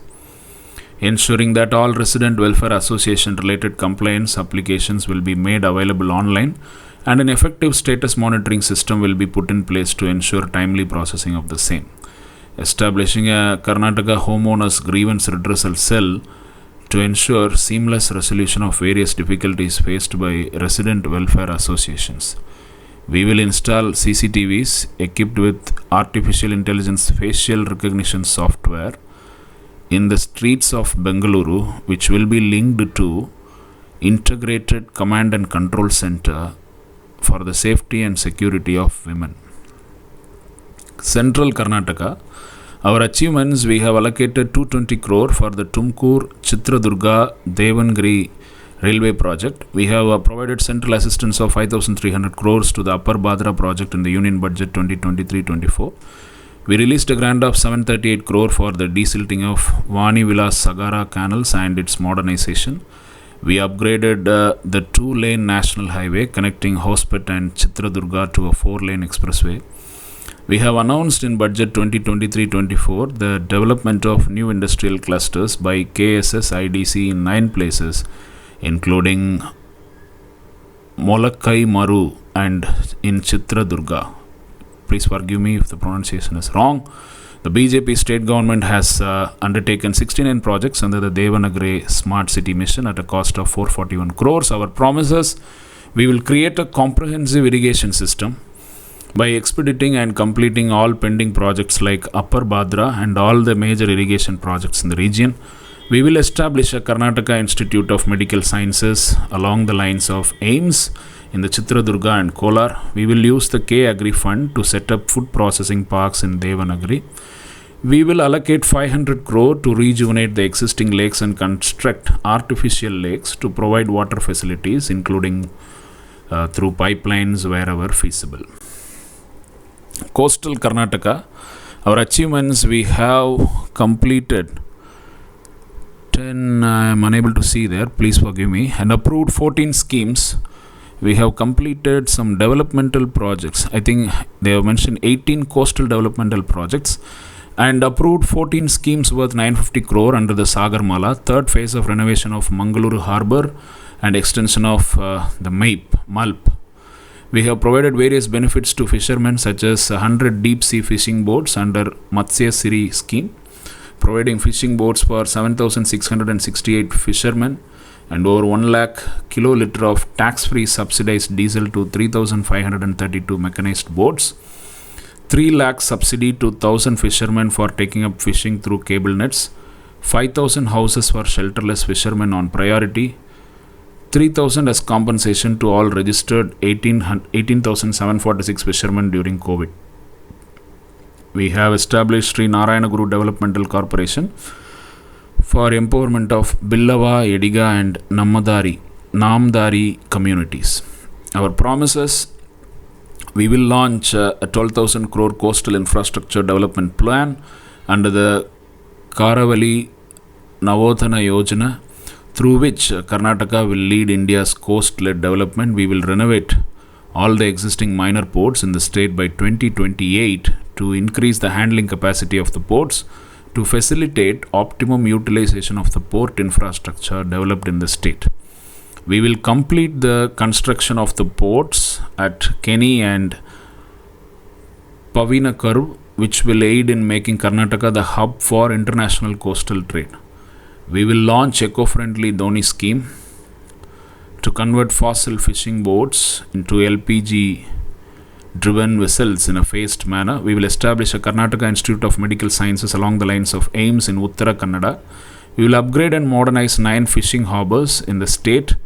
Ensuring that all resident welfare association related compliance applications will be made available online, and an effective status monitoring system will be put in place to ensure timely processing of the same. Establishing a Karnataka Homeowners Grievance Redressal Cell to ensure seamless resolution of various difficulties faced by resident welfare associations. We will install CCTVs equipped with artificial intelligence facial recognition software in the streets of Bengaluru, which will be linked to integrated command and control center for the safety and security of women. Central Karnataka. Our achievements: we have allocated 220 crore for the Tumkur Chitradurga Devangiri railway project. We have provided central assistance of 5,300 crores to the Upper Bhadra project in the Union Budget 2023-24. We released a grant of 738 crore for the desilting of Vani Vilas Sagara canals and its modernization. We upgraded the 2-lane national highway connecting Hospet and Chitradurga to a 4-lane expressway. We have announced in Budget 2023-24 the development of new industrial clusters by KSS IDC in 9 places, including Molakkai Maru and in Chitradurga. Please forgive me if the pronunciation is wrong. The BJP state government has undertaken 69 projects under the Devanagari Smart City Mission at a cost of 441 crores. Our promises: we will create a comprehensive irrigation system by expediting and completing all pending projects like Upper Bhadra and all the major irrigation projects in the region. We will establish a Karnataka Institute of Medical Sciences along the lines of AIMS in the Chitradurga and Kolar. We will use the K-Agri Fund to set up food processing parks in Devanagari. We will allocate 500 crore to rejuvenate the existing lakes and construct artificial lakes to provide water facilities, including through pipelines wherever feasible. Coastal Karnataka. Our achievements: we have completed 10, I am unable to see there, please forgive me, and approved 14 schemes. We have completed some developmental projects. I think they have mentioned 18 coastal developmental projects and approved 14 schemes worth 950 crore under the Sagarmala, third phase of renovation of Mangaluru Harbour and extension of the MALP. We have provided various benefits to fishermen such as 100 deep sea fishing boats under Matsya Siri scheme, providing fishing boats for 7,668 fishermen and over 1 lakh kiloliter of tax-free subsidized diesel to 3,532 mechanized boats, 3 lakh subsidy to 1,000 fishermen for taking up fishing through cable nets, 5,000 houses for shelterless fishermen on priority, 3,000 as compensation to all registered 18,746 fishermen during COVID. We have established Sri Narayana Guru Developmental Corporation for empowerment of Billava, Ediga and Namdari communities. Our promises: we will launch a 12,000 crore coastal infrastructure development plan under the Karavali Navodhana Yojana, through which Karnataka will lead India's coast-led development. We will renovate all the existing minor ports in the state by 2028 to increase the handling capacity of the ports to facilitate optimum utilization of the port infrastructure developed in the state. We will complete the construction of the ports at Keni and Pavinakaru, which will aid in making Karnataka the hub for international coastal trade. We will launch eco-friendly Dhoni scheme to convert fossil fishing boats into LPG driven vessels in a phased manner. We will establish a Karnataka Institute of Medical Sciences along the lines of AIIMS in Uttara Kannada. We will upgrade and modernize 9 fishing harbours in the state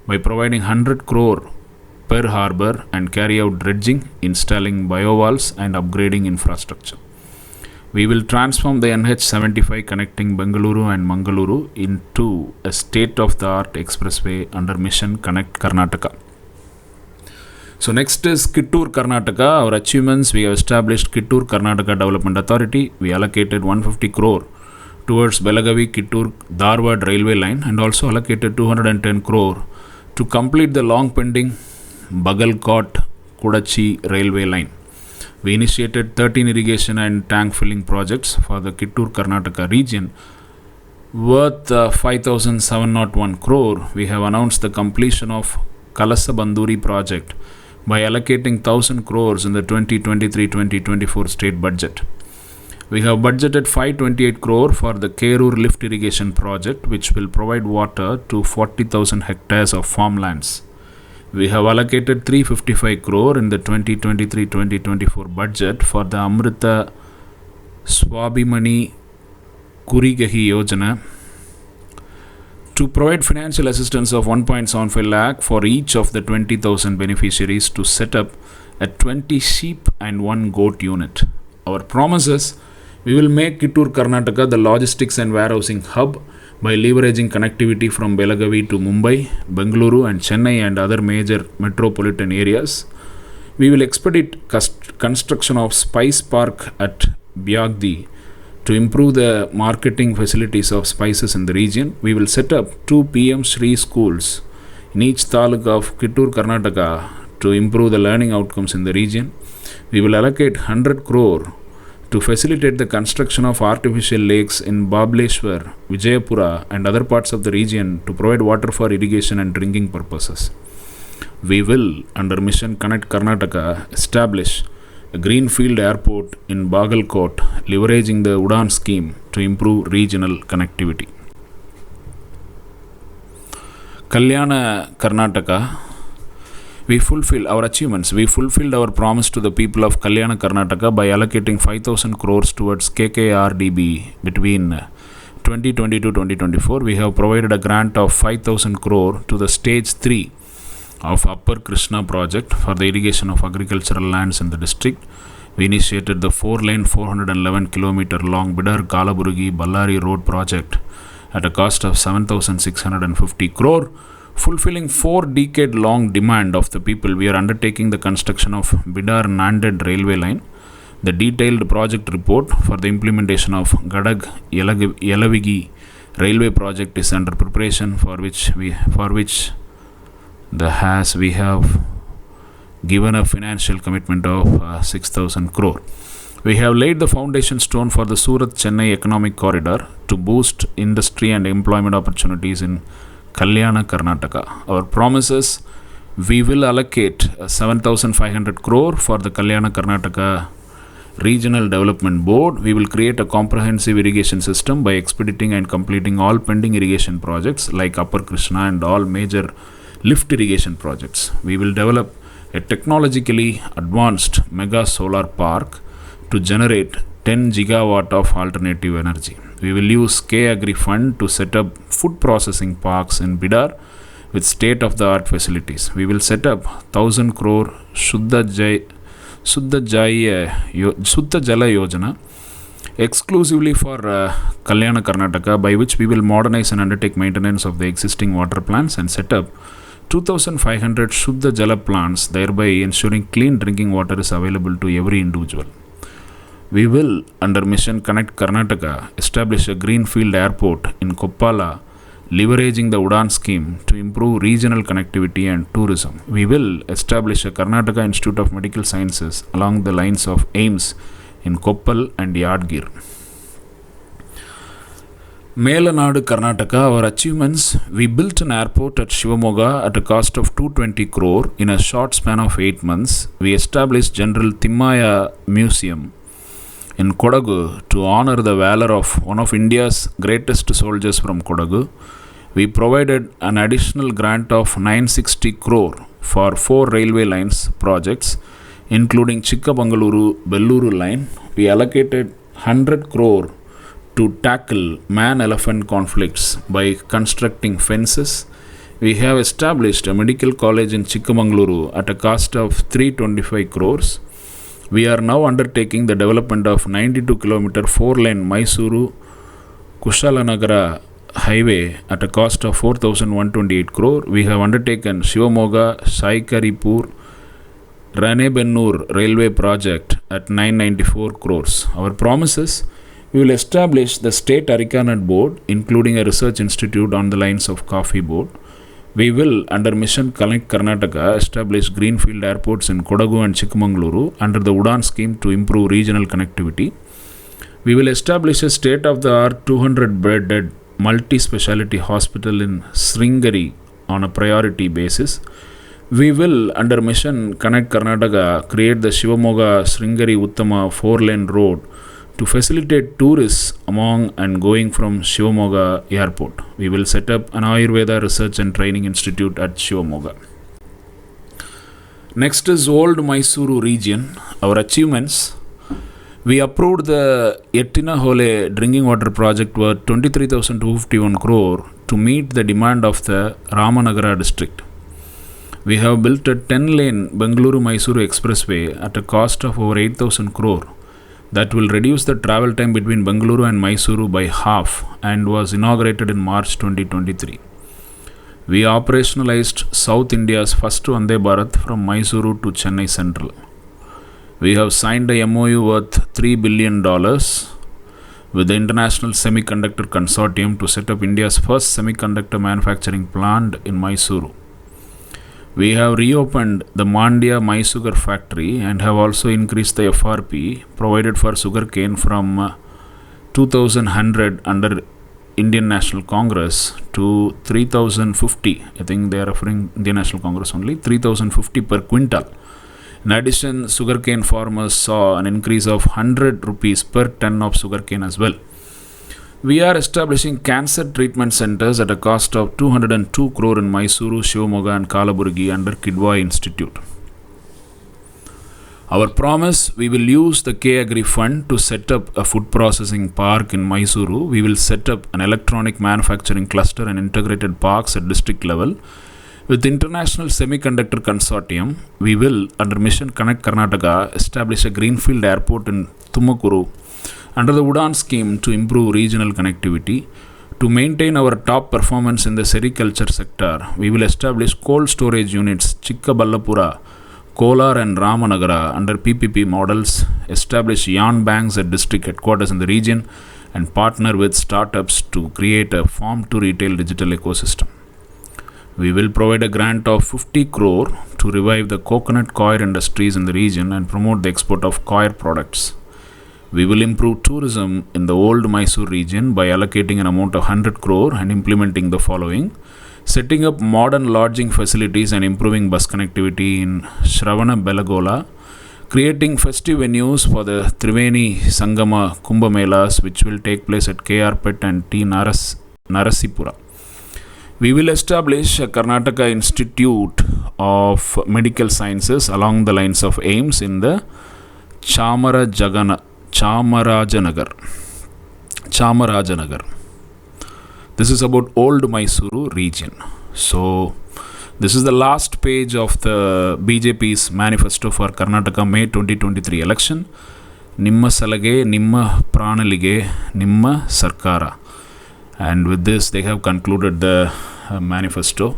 by providing 100 crore per harbour and carry out dredging, installing biowalls and upgrading infrastructure. We will transform the NH75 connecting Bengaluru and Mangaluru into a state-of-the-art expressway under Mission Connect Karnataka. So next is Kittur Karnataka. Our achievements: we have established Kittur Karnataka Development Authority. We allocated 150 crore towards Belagavi Kittur Dharwad railway line and also allocated 210 crore to complete the long pending Bagalkot Kudachi railway line. We initiated 13 irrigation and tank filling projects for the Kittur Karnataka region worth 5,701 crore. We have announced the completion of Kalasa Banduri project by allocating 1,000 crores in the 2023-2024 state budget. We have budgeted 528 crore for the Kerur lift irrigation project, which will provide water to 40,000 hectares of farmlands. We have allocated 355 crore in the 2023-2024 budget for the Amrita Swabhimani Kurigahi Yojana to provide financial assistance of 1.75 lakh for each of the 20,000 beneficiaries to set up a 20 sheep and 1 goat unit. Our promises: we will make Kittur Karnataka the logistics and warehousing hub by leveraging connectivity from Belagavi to Mumbai, Bengaluru and Chennai and other major metropolitan areas. We will expedite construction of Spice Park at Byagdi to improve the marketing facilities of spices in the region. We will set up 2 PM Shri schools in each taluk of Kittur Karnataka to improve the learning outcomes in the region. We will allocate 100 crore to facilitate the construction of artificial lakes in Bableshwar, Vijayapura and other parts of the region to provide water for irrigation and drinking purposes. We will, under Mission Connect Karnataka, establish a greenfield airport in Bagalkot, leveraging the Udan scheme to improve regional connectivity. Kalyana Karnataka. We fulfill our achievements. We fulfilled our promise to the people of Kalyana Karnataka by allocating 5,000 crores towards KKRDB between 2020-2024. We have provided a grant of 5,000 crore to the stage 3 of Upper Krishna project for the irrigation of agricultural lands in the district. We initiated the 4-lane 411 km long Bidar Kalaburgi Ballari road project at a cost of 7,650 crore. Fulfilling 4-decade-long demand of the people, we are undertaking the construction of Bidar-Nanded railway line. The detailed project report for the implementation of Gadag Yelavigi railway project is under preparation, for which we have given a financial commitment of 6,000 crore. We have laid the foundation stone for the Surat-Chennai economic corridor to boost industry and employment opportunities in Kalyana Karnataka. Our promises: We will allocate 7,500 crore for the Kalyana Karnataka Regional Development Board. We will create a comprehensive irrigation system by expediting and completing all pending irrigation projects like Upper Krishna and all major lift irrigation projects. We will develop a technologically advanced mega solar park to generate 10 gigawatt of alternative energy. We will use K-Agri Fund to set up food processing parks in Bidar with state-of-the-art facilities. We will set up 1,000 crore Shuddha Jala Yojana exclusively for Kalyana Karnataka, by which we will modernize and undertake maintenance of the existing water plants and set up 2,500 Shuddha Jala plants, thereby ensuring clean drinking water is available to every individual. We will, under Mission Connect Karnataka, establish a greenfield airport in Koppala, leveraging the Udan scheme to improve regional connectivity and tourism. We will establish a Karnataka Institute of Medical Sciences along the lines of AIMS in Koppal and Yadgir. Melanadu, Karnataka, our achievements: we built an airport at Shivamogga at a cost of 220 crore in a short span of 8 months. We established General Timmaya Museum in Kodagu to honor the valor of one of India's greatest soldiers from Kodagu. We provided an additional grant of 960 crore for 4 railway lines projects, including Chikkamangaluru Belluru line. We allocated 100 crore to tackle man-elephant conflicts by constructing fences. We have established a medical college in Chikkamangaluru at a cost of 325 crores. We are now undertaking the development of 92 km 4-lane Mysuru Kushalanagara highway at a cost of 4,128 crore. We have undertaken Shivamogga Shaikaripur Ranebennur railway project at 994 crores. Our promises: we will establish the State Arikanut Board, including a research institute on the lines of Coffee Board. We will, under Mission Connect Karnataka, establish greenfield airports in Kodagu and Chikmagaluru under the Udan scheme to improve regional connectivity. We will establish a state-of-the-art 200-bedded multi-speciality hospital in Sringeri on a priority basis. We will, under Mission Connect Karnataka, create the Shivamogga Sringeri Uttama 4-lane road to facilitate tourists among and going from Shivamogga Airport. We will set up an Ayurveda Research and Training Institute at Shivamogga. Next is Old Mysuru region. Our achievements: we approved the Ettinahole drinking water project worth 23,251 crore to meet the demand of the Ramanagara district. We have built a 10-lane Bengaluru-Mysuru expressway at a cost of over 8,000 crore that will reduce the travel time between Bengaluru and Mysuru by half and was inaugurated in March 2023. We operationalized South India's first Vande Bharat from Mysuru to Chennai Central. We have signed a MOU worth $3 billion with the International Semiconductor Consortium to set up India's first semiconductor manufacturing plant in Mysuru. We have reopened the Mandya Mysugar factory and have also increased the FRP provided for sugarcane from 2,100 under Indian National Congress to 3,050. I think they are referring Indian National Congress only, 3,050 per quintal. In addition, sugarcane farmers saw an increase of 100 rupees per ton of sugarcane as well. We are establishing cancer treatment centers at a cost of 202 crore in Mysuru, Shivamogga and Kalaburgi under Kidwai Institute. Our promise: we will use the K-Agri Fund to set up a food processing park in Mysuru. We will set up an electronic manufacturing cluster and integrated parks at district level. With International Semiconductor Consortium, we will, under Mission Connect Karnataka, establish a greenfield airport in Tumakuru under the Udan scheme to improve regional connectivity. To maintain our top performance in the sericulture sector, we will establish cold storage units Chikkaballapura, Kolar and Ramanagara under PPP models, establish yarn banks at district headquarters in the region, and partner with startups to create a farm-to-retail digital ecosystem. We will provide a grant of 50 crore to revive the coconut coir industries in the region and promote the export of coir products. We will improve tourism in the old Mysore region by allocating an amount of 100 crore and implementing the following. Setting up modern lodging facilities and improving bus connectivity in Shravana Belagola. Creating festive venues for the Triveni Sangama Kumbh Melas, which will take place at KR Pet and T. Narasipura. We will establish a Karnataka Institute of Medical Sciences along the lines of AIMS in the Chamarajanagar. This is about Old Mysuru region. So, this is the last page of the BJP's manifesto for Karnataka May 2023 election. Nimma Salage, Nimma Pranalige, Nimma Sarkara. And with this, they have concluded the manifesto.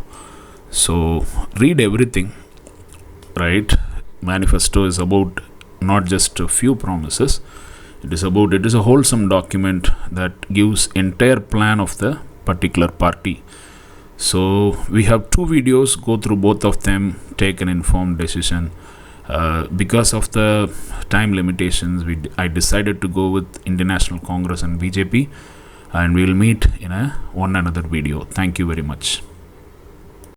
So, read everything, right? Manifesto is about not just a few promises. It is a wholesome document that gives entire plan of the particular party. So we have 2 videos, go through both of them, take an informed decision. Because of the time limitations, I decided to go with Indian National Congress and BJP, and we will meet in one another video. Thank you very much.